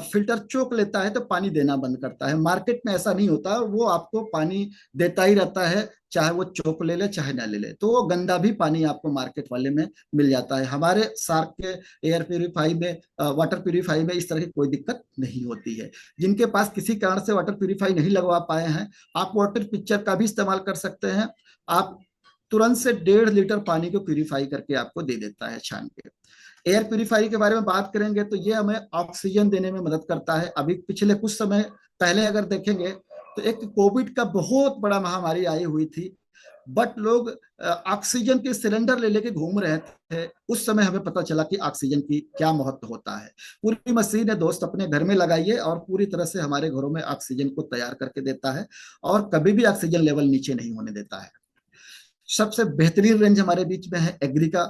फिल्टर चोक लेता है तो पानी देना बंद करता है। मार्केट में ऐसा नहीं होता, वो आपको पानी देता ही रहता है, चाहे वो चोक ले ले चाहे ना ले ले, तो वो गंदा भी पानी आपको मार्केट वाले में मिल जाता है। हमारे शार्क के एयर प्यूरिफाई में, वाटर प्यूरिफाई में इस तरह की कोई दिक्कत नहीं होती है। जिनके पास किसी कारण से वाटर प्यूरिफाई नहीं लगवा पाए हैं, आप वाटर पिक्चर का भी इस्तेमाल कर सकते हैं। आप तुरंत से 1.5 लीटर पानी को प्यूरिफाई करके आपको दे देता है छान के। एयर प्यूरिफाई के बारे में बात करेंगे तो ये हमें ऑक्सीजन देने में मदद करता है। अभी पिछले कुछ समय पहले अगर देखेंगे तो एक कोविड का बहुत बड़ा महामारी आई हुई थी, बट लोग ऑक्सीजन के सिलेंडर ले लेके घूम रहे थे। उस समय हमें पता चला कि ऑक्सीजन की क्या महत्व होता है। पूरी मशीन है दोस्त, अपने घर में लगाइए, और पूरी तरह से हमारे घरों में ऑक्सीजन को तैयार करके देता है, और कभी भी ऑक्सीजन लेवल नीचे नहीं होने देता है। सबसे बेहतरीन रेंज हमारे बीच में है एग्री का,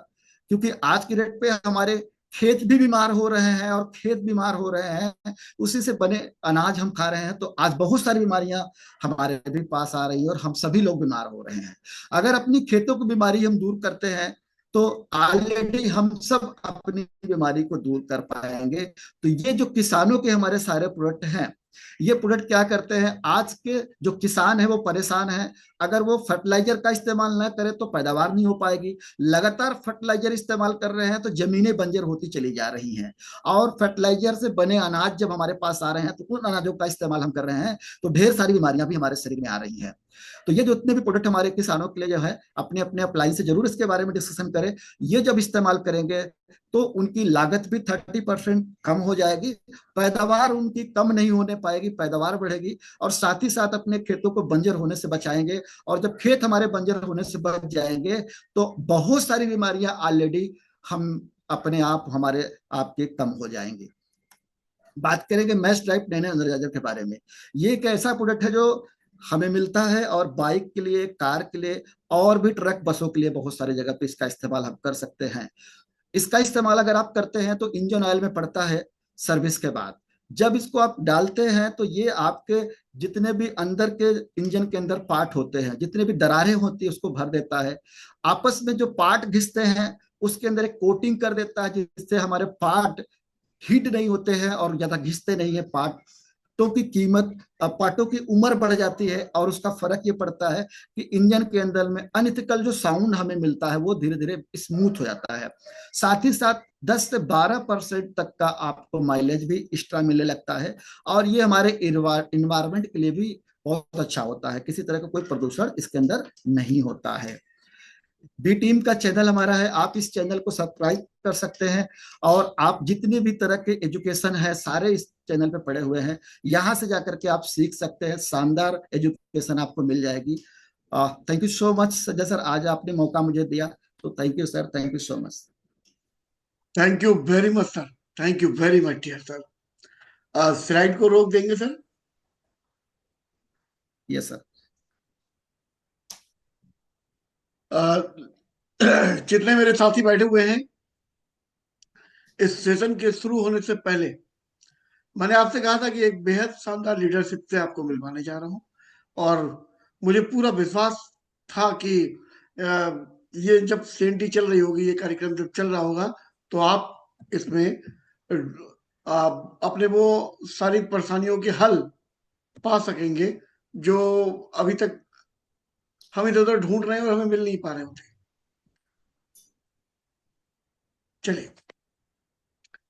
क्योंकि आज की डेट पे हमारे खेत भी बीमार हो रहे हैं, और खेत बीमार हो रहे हैं, उसी से बने अनाज हम खा रहे हैं, तो आज बहुत सारी बीमारियां हमारे भी पास आ रही है, और हम सभी लोग बीमार हो रहे हैं। अगर अपनी खेतों की बीमारी हम दूर करते हैं तो ऑलरेडी हम सब अपनी बीमारी को दूर कर पाएंगे। तो ये जो किसानों के हमारे सारे प्रोडक्ट हैं, ये प्रोडक्ट क्या करते हैं, आज के जो किसान है वो परेशान है। अगर वो फर्टिलाइजर का इस्तेमाल ना करे तो पैदावार नहीं हो पाएगी। लगातार फर्टिलाइजर इस्तेमाल कर रहे हैं तो जमीनें बंजर होती चली जा रही हैं, और फर्टिलाइजर से बने अनाज जब हमारे पास आ रहे हैं तो उन अनाजों का इस्तेमाल हम कर रहे हैं, तो ढेर सारी बीमारियां भी हमारे शरीर में आ रही हैं। तो ये जो इतने भी प्रोडक्ट हमारे किसानों के लिए जो है, अपने अपने अप्लाई से जरूर इसके बारे में डिस्कशन करें। ये जब इस्तेमाल करेंगे तो उनकी लागत भी 30% कम हो जाएगी, पैदावार उनकी कम नहीं होने पाएगी, पैदावार बढ़ेगी, और साथ ही साथ अपने खेतों को बंजर होने से बचाएंगे। और जब खेत हमारे बंजर होने से बच जाएंगे तो बहुत सारी बीमारियां ऑलरेडी हम अपने आप हमारे आपके कम हो जाएंगे। बात करेंगे मैश ड्राइव नैनो एनर्जाइजर के बारे में। ये एक ऐसा प्रोडक्ट है जो हमें मिलता है, और बाइक के लिए, कार के लिए, और भी ट्रक बसों के लिए बहुत सारी जगह पे इसका इस्तेमाल हम कर सकते हैं। इसका इस्तेमाल अगर आप करते हैं तो इंजन ऑयल में पड़ता है सर्विस के बाद। जब इसको आप डालते हैं तो ये आपके जितने भी अंदर के इंजन के अंदर पार्ट होते हैं, जितने भी दरारें होती है, उसको भर देता है। आपस में जो पार्ट घिसते हैं उसके अंदर एक कोटिंग कर देता है, जिससे हमारे पार्ट हीट नहीं होते हैं और ज्यादा घिसते नहीं है। पार्टों की कीमत, पार्टों की उम्र बढ़ जाती है, और उसका फर्क ये पड़ता है कि इंजन के अंदर में अनइथिकल जो साउंड हमें मिलता है वो धीरे धीरे स्मूथ हो जाता है। साथ ही साथ 10 से 12% तक का आपको माइलेज भी एक्स्ट्रा मिलने लगता है, और ये हमारे इन्वायरमेंट के लिए भी बहुत अच्छा होता है। किसी तरह का कोई प्रदूषण इसके अंदर नहीं होता है। बी टीम का चैनल हमारा है, आप इस चैनल को सब्सक्राइब कर सकते हैं, और आप जितने भी तरह के एजुकेशन है सारे इस चैनल पे पड़े हुए हैं। यहां से जाकर के आप सीख सकते हैं, शानदार एजुकेशन आपको मिल जाएगी। Thank you so much Sanjay sir, आज आपने मौका मुझे दिया, तो thank you sir, thank you so much. Thank you very much sir, thank you very much dear sir. Slide को रोक देंगे सर। Yes sir. जितने मेरे साथी बैठे हुए हैं, इस सेशन के शुरू होने से पहले मैंने आपसे कहा था कि एक बेहद शानदार लीडरशिप से आपको मिलवाने जा रहा हूं, और मुझे पूरा विश्वास था कि ये जब सेंटी चल रही होगी, ये कार्यक्रम जब चल रहा होगा, तो आप इसमें अपने वो सारी परेशानियों के हल पा सकेंगे जो अभी तक हम इधर उधर ढूंढ रहे हैं और हमें मिल नहीं पा रहे होते। चलिए,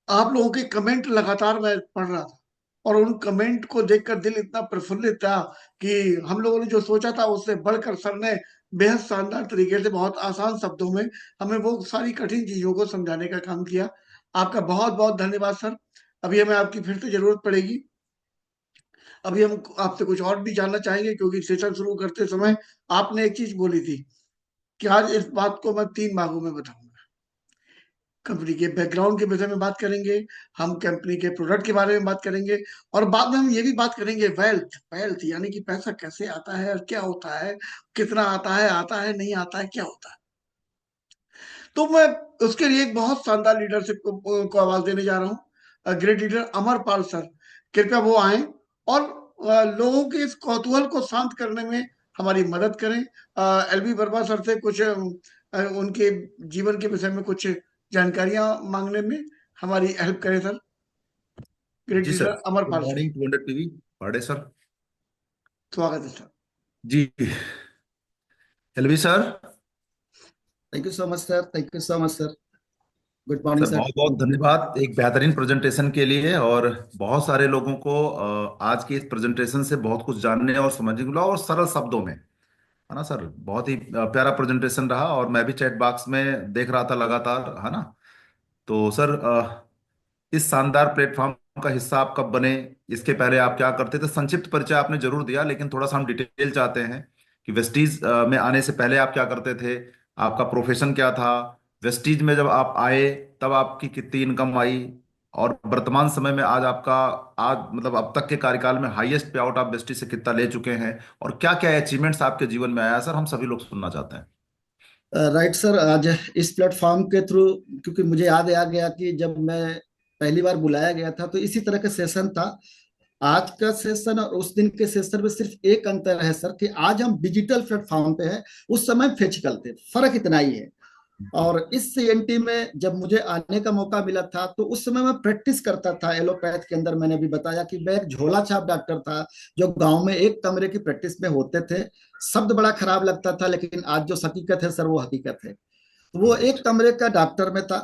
आप लोगों के कमेंट लगातार मैं पढ़ रहा था और उन कमेंट को देखकर दिल इतना प्रफुल्लित था कि हम लोगों ने जो सोचा था उससे बढ़कर सर ने बेहद शानदार तरीके से बहुत आसान शब्दों में हमें वो सारी कठिन चीजों को समझाने का काम किया। आपका बहुत बहुत धन्यवाद सर। अभी हमें आपकी फिर से जरूरत पड़ेगी। अभी हम आपसे कुछ और भी जानना चाहेंगे क्योंकि सेशन शुरू करते समय आपने एक चीज बोली थी कि आज इस बात को मैं 3 भागों में बताऊंगा। कंपनी के बैकग्राउंड के विषय में बात करेंगे, हम कंपनी के प्रोडक्ट के बारे में बात करेंगे और बाद में हम ये भी बात करेंगे वेल्थ वेल्थ यानी कि पैसा कैसे आता है और क्या होता है, कितना आता है नहीं आता है, क्या होता है। तो मैं उसके लिए एक बहुत शानदार लीडरशिप को आवाज देने जा रहा हूँ। ग्रेट लीडर अमरपाल सर, कृपया वो आए और लोगों के इस कौतूहल को शांत करने में हमारी मदद करें। एलबी वर्मा सर से कुछ उनके जीवन के विषय में कुछ जानकारियां मांगने में हमारी हेल्प करें सर। ग्रेट जी sir. Leader good Amarpal sir, morning 200 PV Pade sir. स्वागत है सर। जी। LV sir. Thank you so much sir, thank you so much sir. Good morning sir sir. बहुत बहुत धन्यवाद एक बेहतरीन प्रेजेंटेशन के लिए, और बहुत सारे लोगों को आज की इस प्रेजेंटेशन से बहुत कुछ जानने और समझने को मिला, और सरल शब्दों में, है ना सर। बहुत ही प्यारा प्रेजेंटेशन रहा, और मैं भी चैट बॉक्स में देख रहा था लगातार, है ना। तो सर इस शानदार प्लेटफॉर्म का हिस्सा आप कब बने, इसके पहले आप क्या करते थे? संक्षिप्त परिचय आपने जरूर दिया, लेकिन थोड़ा सा हम डिटेल चाहते हैं कि वेस्टीज में आने से पहले आप क्या करते थे, आपका प्रोफेशन क्या था, वेस्टीज में जब आप आए तब आपकी कितनी इनकम आई, और वर्तमान समय में आज आपका, आज मतलब अब तक के कार्यकाल में हाईएस्ट पे आउट आप वेस्टीज से कितना ले चुके हैं, और क्या क्या अचीवमेंट्स आपके जीवन में आया सर, हम सभी लोग सुनना चाहते हैं। राइट सर, आज इस प्लेटफॉर्म के थ्रू, क्योंकि मुझे याद आ गया कि जब मैं पहली बार बुलाया गया था तो इसी तरह का सेशन था। आज का सेशन और उस दिन के सेशन में सिर्फ एक अंतर है सर कि आज हम डिजिटल प्लेटफॉर्म पे हैं, उस समय फिजिकल थे, फर्क इतना ही है। और इस सीएनटी में जब मुझे आने का मौका मिला था तो उस समय मैं प्रैक्टिस करता था एलोपैथ के अंदर। मैंने भी बताया कि मैं एक झोला छाप डॉक्टर था जो गांव में एक कमरे की प्रैक्टिस में होते थे। शब्द बड़ा खराब लगता था, लेकिन आज जो हकीकत है सर वो हकीकत है। तो वो एक राइट। कमरे का डॉक्टर में था,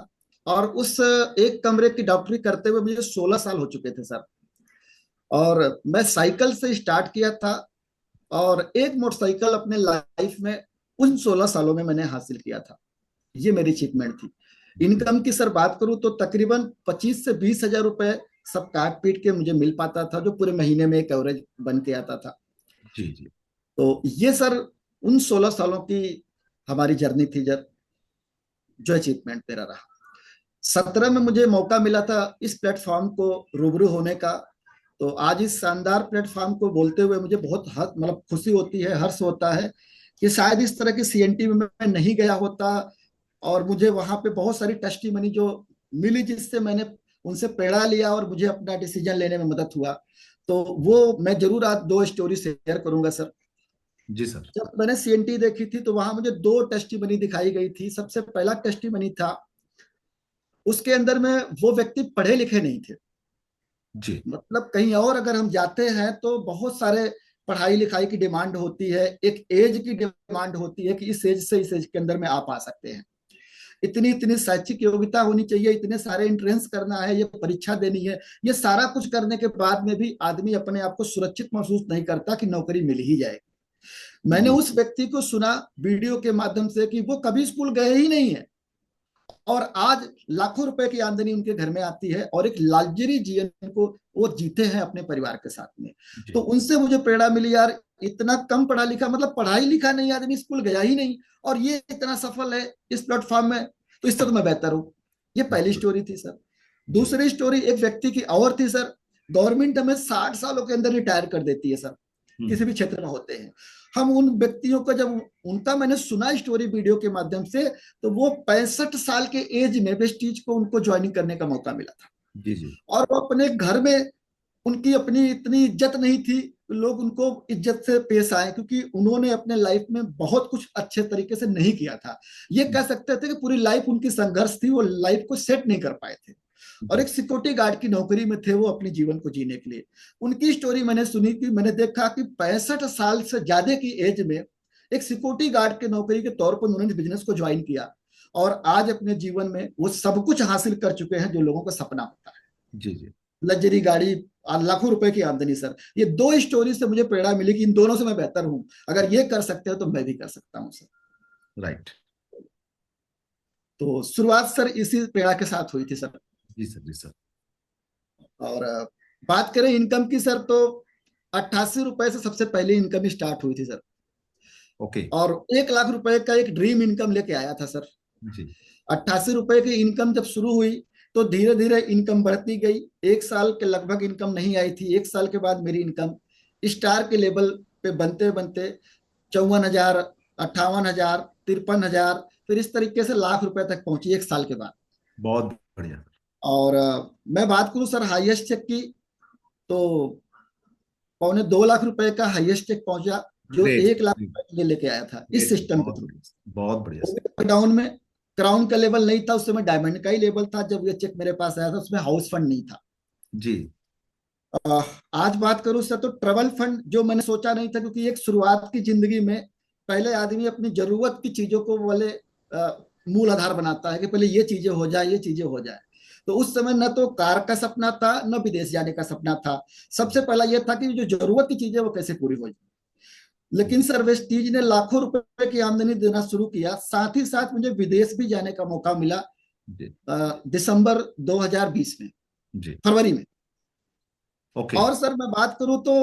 और उस एक कमरे की डॉक्टरी करते हुए मुझे 16 साल हो चुके थे सर। और मैं साइकिल से स्टार्ट किया था, और एक मोटरसाइकिल अपने लाइफ में उन 16 सालों में मैंने हासिल किया था। ये मेरी अचीवमेंट थी। इनकम की सर बात करूं तो तकरीबन 25 से 20 हजार रुपए सब काट पीट के मुझे मिल पाता था, जो पूरे महीने में एक एवरेज बन के आता था। जी जी। तो ये सर उन 16 सालों की हमारी जर्नी थी, जब जो अचीवमेंट मेरा रहा। 17 में मुझे मौका मिला था इस प्लेटफॉर्म को रूबरू होने का। तो आज इस शानदार प्लेटफॉर्म को बोलते हुए मुझे बहुत मतलब खुशी होती है, हर्ष होता है कि शायद इस तरह की सीएनटी में मैं नहीं गया होता, और मुझे वहां पे बहुत सारी टेस्टिमनी जो मिली जिससे मैंने उनसे प्रेरणा लिया और मुझे अपना डिसीजन लेने में मदद हुआ। तो वो मैं जरूर आज 2 स्टोरी शेयर करूंगा सर। जी सर। जब मैंने सीएनटी देखी थी तो वहां मुझे 2 टेस्टिमनी दिखाई गई थी। सबसे पहला टेस्टिमनी था, उसके अंदर में वो व्यक्ति पढ़े लिखे नहीं थे। जी मतलब कहीं और अगर हम जाते हैं तो बहुत सारे पढ़ाई लिखाई की डिमांड होती है, एक एज की डिमांड होती है कि इस एज से इस एज के अंदर में आप आ सकते हैं, इतनी इतनी शैक्षिक योग्यता होनी चाहिए, इतने सारे एंट्रेंस करना है, ये परीक्षा देनी है। ये सारा कुछ करने के बाद में भी आदमी अपने आप को सुरक्षित महसूस नहीं करता कि नौकरी मिल ही जाएगी। मैंने जी। उस व्यक्ति को सुना वीडियो के माध्यम से कि वो कभी स्कूल गए ही नहीं है, और आज लाखों रुपए की आमदनी उनके घर में आती है, और एक लग्जरी जीवन को वो जीते हैं अपने परिवार के साथ में। तो जी उनसे मुझे प्रेरणा मिली यार, इतना कम पढ़ा लिखा, मतलब पढ़ाई लिखा नहीं आदमी, स्कूल गया ही नहीं, और ये इतना सफल है इस प्लेटफॉर्म में, तो इससे तो मैं बेहतर हूं। ये पहली स्टोरी थी सर। जी। दूसरी स्टोरी एक व्यक्ति की और थी सर। गवर्नमेंट हमें 60 सालों के अंदर रिटायर कर देती है सर, किसी भी क्षेत्र में होते हैं। हम उन व्यक्तियों को जब उनका मैंने सुना स्टोरी वीडियो के माध्यम से, तो वो 65 साल के एज में वेस्टीज को उनको ज्वाइनिंग करने का मौका मिला था। जी जी। और वो अपने घर में, उनकी अपनी इतनी इज्जत नहीं थी, लोग उनको इज्जत से पेश आए क्योंकि उन्होंने अपने लाइफ में बहुत कुछ अच्छे तरीके से नहीं किया था। ये कह सकते थे कि पूरी लाइफ उनकी संघर्ष थी, वो लाइफ को सेट नहीं कर पाए थे। और एक सिक्योरिटी गार्ड की नौकरी में थे वो अपने जीवन को जीने के लिए। उनकी स्टोरी मैंने सुनी कि मैंने देखा कि 65 साल से ज्यादा की एज में एक सिक्योरिटी गार्ड के नौकरी के तौर पर उन्होंने बिजनेस को ज्वाइन किया, और आज अपने जीवन में वो सब कुछ हासिल कर चुके हैं जो लोगों का सपना होता है। जी जी। लग्जरी गाड़ी और लाखों रुपए की आमदनी। सर ये दो स्टोरी से मुझे प्रेरणा मिली कि इन दोनों से मैं बेहतर हूं, अगर ये कर सकते हो तो मैं भी कर सकता हूं सर। राइट। तो शुरुआत सर इसी प्रेरणा के साथ हुई थी सर। जी सर, जी सर। और बात करें इनकम की सर, तो 88 रुपए से सबसे पहले इनकम स्टार्ट हुई थी सर। ओके। और 1 लाख रुपए का एक ड्रीम इनकम लेके आया था सर। जी 88 रुपए की इनकम जब शुरू हुई तो धीरे धीरे इनकम बढ़ती गई। 1 साल के लगभग इनकम नहीं आई थी। 1 साल के बाद मेरी इनकम स्टार के लेवल पे बनते बनते 54,000, 58,000, 53,000, फिर इस तरीके से लाख रुपए तक पहुंची 1 साल के बाद। बहुत बढ़िया। और मैं बात करूं सर हाईएस्ट चेक की, तो 2.25 लाख रुपए का हाईएस्ट चेक पहुंचा, जो ग्रेट। 1 लाख रुपए के लिए लेके आया था इस ग्रेट, सिस्टम के बहुत थ्रू। बढ़िया, बहुत बढ़िया सर। लॉकडाउन में क्राउन का लेवल नहीं था, उस समय डायमंड का ही लेवल था। जब ये चेक मेरे पास आया था उसमें हाउस फंड नहीं था। जी आज बात करूं सर तो ट्रैवल फंड जो मैंने सोचा नहीं था, क्योंकि एक शुरुआत की जिंदगी में पहले आदमी अपनी जरूरत की चीजों को वाले मूल आधार बनाता है कि पहले ये चीजें हो जाए, ये चीजें हो जाए। तो उस समय न तो कार का सपना था न विदेश जाने का सपना था। सबसे पहला ये था कि जो जरूरत की चीजें वो कैसे पूरी हो जाए। लेकिन सर वेस्टीज ने लाखों रुपए की आमदनी देना शुरू किया, साथ ही साथ मुझे विदेश भी जाने का मौका मिला जी। दिसंबर 2020 में, जी। फरवरी में। ओके। और सर मैं बात करूं तो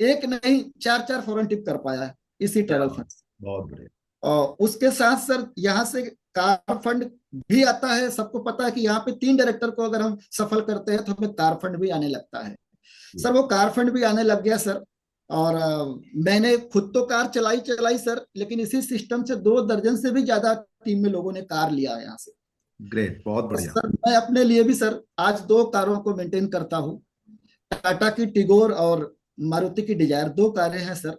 एक नहीं चार चार फॉरेन ट्रिप कर पाया है इसी क्या ट्रैवल बात, फंड से। बहुत बढ़िया। और उसके साथ सर यहाँ से कार फंड भी आता है। सबको पता है कि यहाँ पे 3 डायरेक्टर को अगर हम सफल करते हैं तो हमें कार फंड भी आने लगता है। जी सर वो कार फंड भी आने लग गया सर। और मैंने खुद तो कार चलाई चलाई सर, लेकिन इसी सिस्टम से 2 दर्जन से भी ज्यादा टीम में लोगों ने कार लिया है यहाँ से। ग्रेट, बहुत और बढ़िया। सर मैं अपने लिए भी सर आज 2 कारों को मेंटेन करता हूँ। टाटा की टिगोर और मारुति की डिजायर, 2 कारें हैं सर।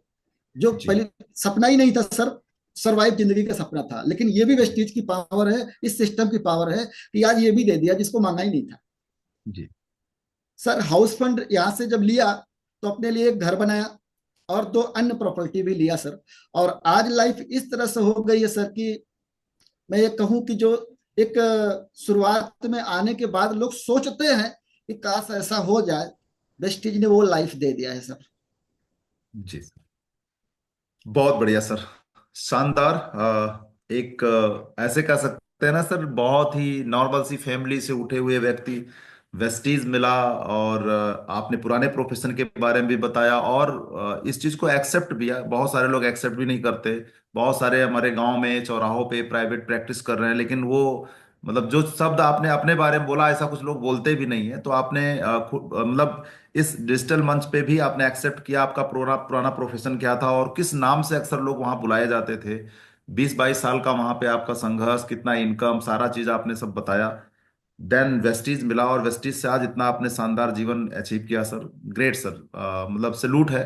जो जी पहले सपना ही नहीं था सर, सरवाइव जिंदगी का सपना था, लेकिन ये भी वेस्टीज की पावर है, इस सिस्टम की पावर है कि आज ये भी दे दिया जिसको मांगा ही नहीं था। जी। सर हाउस फंड यहाँ से जब लिया तो अपने लिए एक घर बनाया और 2 अन्य प्रॉपर्टी भी लिया सर। और आज लाइफ इस तरह से हो गई है सर कि मैं ये कहूं कि जो एक शुरुआत में आने के बाद लोग सोचते हैं कि काश ऐसा हो जाए, वेस्टीज ने वो लाइफ दे दिया है सर। जी बहुत बढ़िया सर। शानदार। एक ऐसे कह सकते हैं ना सर, बहुत ही नॉर्मल सी फैमिली से उठे हुए व्यक्ति, वेस्टीज मिला, और आपने पुराने प्रोफेशन के बारे में भी बताया, और इस चीज को एक्सेप्ट भी है। बहुत सारे लोग एक्सेप्ट भी नहीं करते। बहुत सारे हमारे गांव में चौराहों पे प्राइवेट प्रैक्टिस कर रहे हैं, लेकिन वो मतलब जो शब्द आपने अपने बारे में बोला, ऐसा कुछ लोग बोलते भी नहीं है। तो आपने मतलब इस डिजिटल मंच पे भी आपने एक्सेप्ट किया आपका पुराना पुराना प्रोफेशन क्या था और किस नाम से अक्सर लोग वहां बुलाए जाते थे। 20-22 साल का वहां पे आपका संघर्ष, कितना इनकम, सारा चीज आपने सब बताया। देन वेस्टीज मिला, और वेस्टीज से आज इतना आपने शानदार जीवन अचीव किया सर। Great sir. मतलब सैल्यूट है।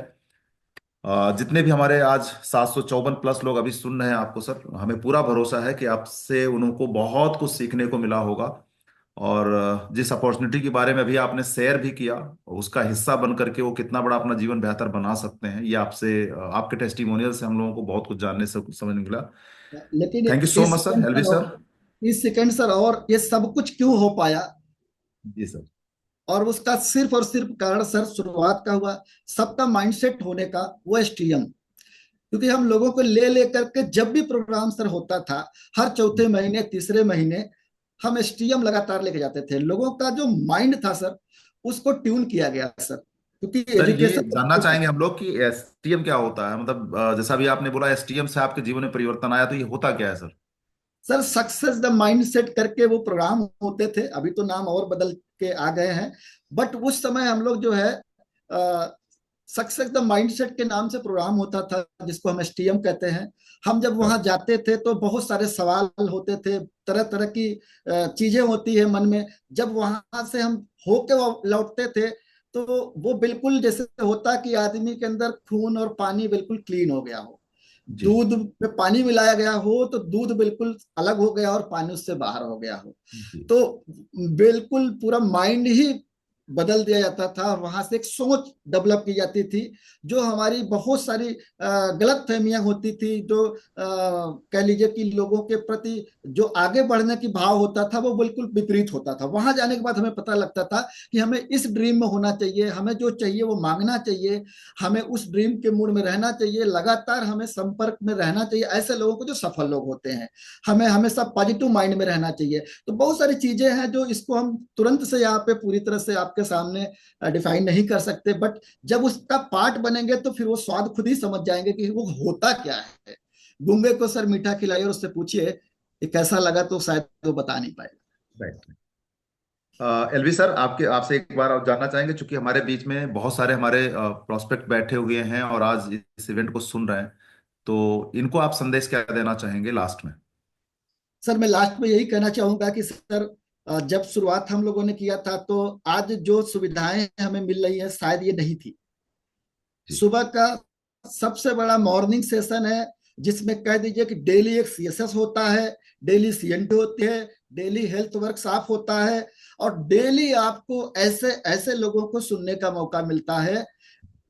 जितने भी हमारे आज 754+ लोग अभी सुन रहे हैं आपको सर, हमें पूरा भरोसा है कि आपसे उनको बहुत कुछ सीखने को मिला होगा। और जिस अपॉर्चुनिटी के बारे में अभी आपने शेयर भी किया, उसका हिस्सा बन करके वो कितना बड़ा अपना जीवन बेहतर बना सकते हैं, ये आपसे आपके टेस्टिमोनियल से हम लोगों को बहुत कुछ जानने से कुछ समझ मिला। लेकिन thank you so much sir, LV sir. इस सेकंड सर, और ये सब कुछ क्यों हो पाया, जी सर। और उसका सिर्फ और सिर्फ कारण सर शुरुआत का हुआ सबका माइंडसेट होने का, वो एसटीएम। क्योंकि हम लोगों को ले लेकर के जब भी प्रोग्राम सर होता था, हर चौथे महीने तीसरे महीने हम एसटीएम लगातार लेके जाते थे। लोगों का जो माइंड था सर उसको ट्यून किया गया सर, क्योंकि सर ये एजुकेशन। जानना चाहेंगे हम लोग कि एसटीएम क्या होता है, मतलब जैसा भी आपने बोला एसटीएम से आपके जीवन में परिवर्तन आया, तो ये होता क्या है sir? Sir success the mindset करके वो प्रोग्राम होते थे, अभी तो नाम और बदल के आ गए हैं। बट उस समय हम लोग जो है सक्सेस द माइंडसेट के नाम से प्रोग्राम होता था, जिसको हम एसटीएम कहते हैं। हम जब वहां जाते थे तो बहुत सारे सवाल होते थे, तरह तरह की चीजें होती है मन में। जब वहां से हम होके लौटते थे तो वो बिल्कुल जैसे होता कि आदमी के अंदर खून और पानी बिल्कुल क्लीन हो गया हो। जी दूध में पानी मिलाया गया हो तो दूध बिल्कुल अलग हो गया और पानी उससे बाहर हो गया हो, जी तो बिल्कुल पूरा माइंड ही बदल दिया जाता था। वहां से एक सोच डेवलप की जाती थी, जो हमारी बहुत सारी गलत फहमियां होती थी, जो कह लीजिए कि लोगों के प्रति जो आगे बढ़ने की भाव होता था वो बिल्कुल विपरीत होता था। वहां जाने के बाद हमें पता लगता था कि हमें इस ड्रीम में होना चाहिए, हमें जो चाहिए वो मांगना चाहिए, हमें उस ड्रीम के मूड में रहना चाहिए, लगातार हमें संपर्क में रहना चाहिए ऐसे लोगों को जो सफल लोग होते हैं, हमें हमेशा पॉजिटिव माइंड में रहना चाहिए। तो बहुत सारी चीजें हैं जो इसको हम तुरंत से यहाँ पे पूरी तरह से आपके सामने डिफाइन नहीं कर सकते, बट जब उसका पार्ट बनेंगे तो फिर वो स्वाद खुद ही समझ जाएंगे कि वो होता क्या है। गूंगे को सर मीठा खिलाइए और उससे पूछिए कि कैसा लगा, तो शायद वो बता नहीं पाएगा। राइट। एलवी सर, आपके आपसे एक बार और जानना चाहेंगे, चूंकि हमारे बीच में बहुत सारे हमारे प्रोस्पेक्ट बैठे हुए हैं और आज इस इवेंट को सुन रहे हैं, तो इनको आप संदेश क्या देना चाहेंगे लास्ट में? सर मैं लास्ट में यही कहना चाहूंगा कि सर जब शुरुआत हम लोगों ने किया था तो आज जो सुविधाएं हमें मिल रही है शायद ये नहीं थी। जी सुबह का सबसे बड़ा मॉर्निंग सेशन है, जिसमें कह दीजिए कि डेली एक सीएसएस होता है, डेली सीएनटी होती है, डेली हेल्थ वर्कशॉप होता है, और डेली आपको ऐसे ऐसे लोगों को सुनने का मौका मिलता है।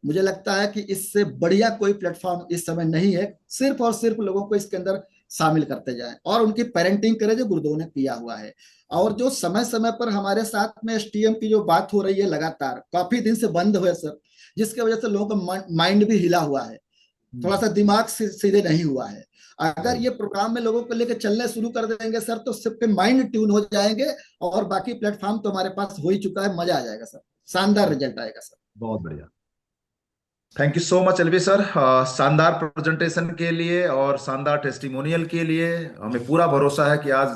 मुझे लगता है कि इससे बढ़िया कोई प्लेटफॉर्म इस समय नहीं है। सिर्फ और सिर्फ लोगों को इसके अंदर शामिल करते जाएं और उनकी पेरेंटिंग करें जो गुरुदेव ने किया हुआ है। और जो समय समय पर हमारे साथ में एसटीएम की जो बात हो रही है, लगातार काफी दिन से बंद हुए सर, जिसकी वजह से लोगों का माइंड भी हिला हुआ है, थोड़ा सा दिमाग सीधे नहीं हुआ है। अगर राइट। ये प्रोग्राम में लोगों को लेकर चलने शुरू कर देंगे सर तो सबके माइंड ट्यून हो जाएंगे, और बाकी प्लेटफॉर्म तो हमारे पास हो ही चुका है, मजा आ जाएगा सर, शानदार रिजल्ट आएगा सर। बहुत बढ़िया। Thank you so much LV sir, शानदार प्रेजेंटेशन के लिए और शानदार टेस्टिमोनियल के लिए। हमें पूरा भरोसा है कि आज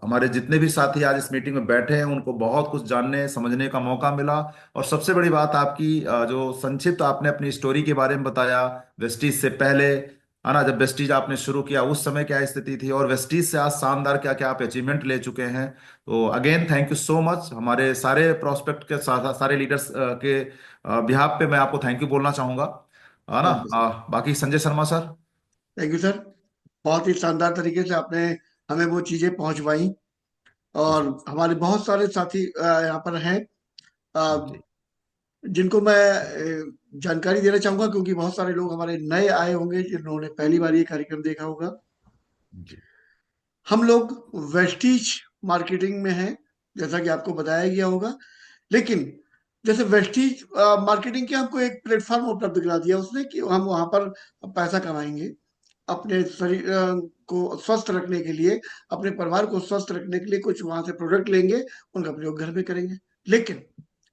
हमारे जितने भी साथी आज इस मीटिंग में बैठे हैं उनको बहुत कुछ जानने समझने का मौका मिला। और सबसे बड़ी बात आपकी जो संक्षिप्त आपने अपनी स्टोरी के बारे में बताया, वेस्टीज से पहले, है ना, जब वेस्टीज आपने शुरू किया उस समय क्या स्थिति थी, और वेस्टीज से आज शानदार क्या क्या आप अचीवमेंट ले चुके हैं। तो again thank you so much. हमारे सारे प्रोस्पेक्ट के साथ सारे लीडर्स के बिहाफ पे मैं आपको थैंक यू बोलना चाहूंगा, है ना। Thank you sir. बाकी Sanjay Sharma sir. Thank you sir. बहुत ही शानदार तरीके से आपने हमें वो चीजें पहुंचवाई। और जी हमारे बहुत सारे साथी यहाँ पर हैं, अ, जी जिनको मैं जानकारी देना चाहूंगा, क्योंकि बहुत सारे लोग हमारे नए आए होंगे जिन्होंने पहली बार ये कार्यक्रम देखा होगा। जी हम लोग वेस्टीज मार्केटिंग में हैं, जैसा कि आपको बताया गया होगा। लेकिन जैसे वेस्टीज मार्केटिंग के हमको एक प्लेटफॉर्म उपलब्ध करा दिया उसने कि हम वहां पर पैसा कमाएंगे, अपने शरीर को स्वस्थ रखने के लिए, अपने परिवार को स्वस्थ रखने के लिए कुछ वहां से प्रोडक्ट लेंगे, उनका प्रयोग घर में करेंगे। लेकिन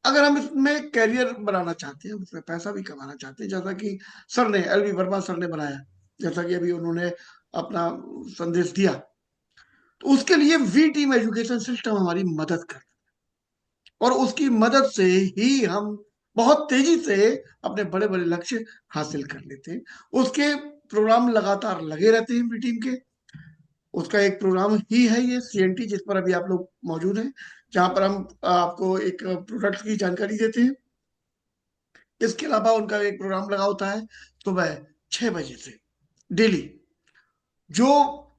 अगर हम इसमें कैरियर बनाना चाहते हैं, उसमें पैसा भी कमाना चाहते हैं, जैसा कि सर ने, एलवी वर्मा सर ने बनाया, जैसा कि अभी उन्होंने अपना संदेश दिया, तो उसके लिए वी टीम एजुकेशन सिस्टम हमारी मदद कर, और उसकी मदद से ही हम बहुत तेजी से अपने बड़े बड़े लक्ष्य हासिल कर लेते हैं। उसके प्रोग्राम लगातार लगे रहते हैं वी टीम के। उसका एक प्रोग्राम ही है ये सीएनटी, जिस पर अभी आप लोग मौजूद हैं, जहां पर हम आपको एक प्रोडक्ट की जानकारी देते हैं। इसके अलावा उनका एक प्रोग्राम लगा होता है सुबह 6 बजे से डेली, जो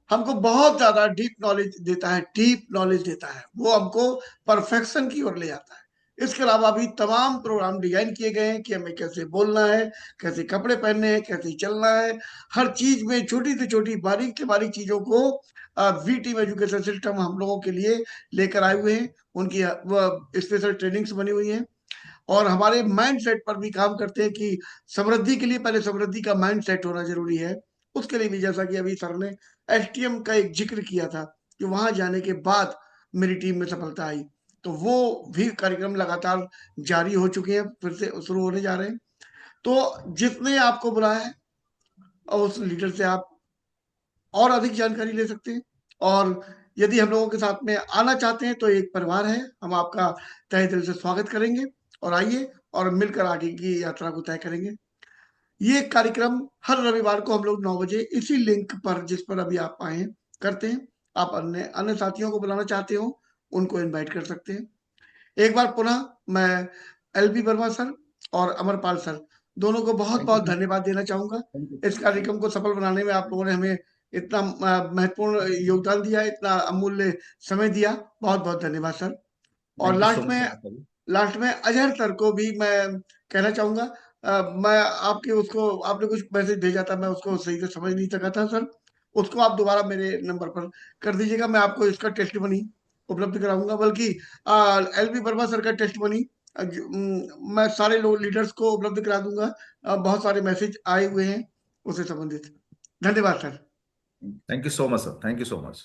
हमको बहुत ज्यादा डीप नॉलेज देता है, डीप नॉलेज देता है, वो हमको परफेक्शन की ओर ले जाता है। इसके अलावा भी तमाम प्रोग्राम डिजाइन किए गए हैं कि हमें कैसे बोलना है, कैसे कपड़े पहनने हैं, कैसे चलना है। हर चीज में छोटी से छोटी बारीक से बारीक चीजों को वी टीम एजुकेशन सिस्टम हम लोगों के लिए लेकर आए हुए हैं। उनकी स्पेशल ट्रेनिंग्स बनी हुई हैं, और हमारे माइंड सेट पर भी काम करते हैं कि समृद्धि के लिए पहले समृद्धि का माइंड सेट होना जरूरी है। उसके लिए भी, जैसा कि अभी सर ने एसटीएम का एक जिक्र किया था कि वहां जाने के बाद मेरी टीम में सफलता आई, तो वो भी कार्यक्रम लगातार जारी हो चुके हैं, फिर से शुरू होने जा रहे हैं। तो जिसने आपको बुलाया है, और उस लीडर से आप और अधिक जानकारी ले सकते हैं। और यदि हम लोगों के साथ में आना चाहते हैं तो एक परिवार है, हम आपका तहे दिल से स्वागत करेंगे, और आइए और मिलकर आगे की यात्रा को तय करेंगे। ये कार्यक्रम हर रविवार को हम लोग 9 बजे इसी लिंक पर, जिस पर अभी आप आए हैं, करते हैं। आप अन्य अन्य साथियों को बुलाना चाहते हो, उनको इनवाइट कर सकते हैं। एक बार पुनः मैं एलबी वर्मा सर और अमरपाल सर दोनों को बहुत थैंक बहुत यू। धन्यवाद देना चाहूंगा। Thank you. इस कार्यक्रम को सफल बनाने में आप लोगों ने हमें इतना महत्वपूर्ण योगदान दिया, इतना अमूल्य समय दिया। बहुत बहुत धन्यवाद सर। और thank you so much sir. Last में अजहर सर को भी मैं कहना चाहूंगा। मैं आपके उसको आपने कुछ मैसेज भेजा था, मैं उसको सही से समझ नहीं सका था सर। उसको आप दोबारा मेरे नंबर पर कर दीजिएगा, मैं आपको इसका टेस्टिमनी उपलब्ध कराऊंगा। बल्कि एलबी वर्मा सर का टेस्टिमनी मैं सारे लोग लीडर्स को उपलब्ध करा दूंगा। बहुत सारे मैसेज आए हुए हैं उससे संबंधित। धन्यवाद sir. Thank you so much sir, thank you so much.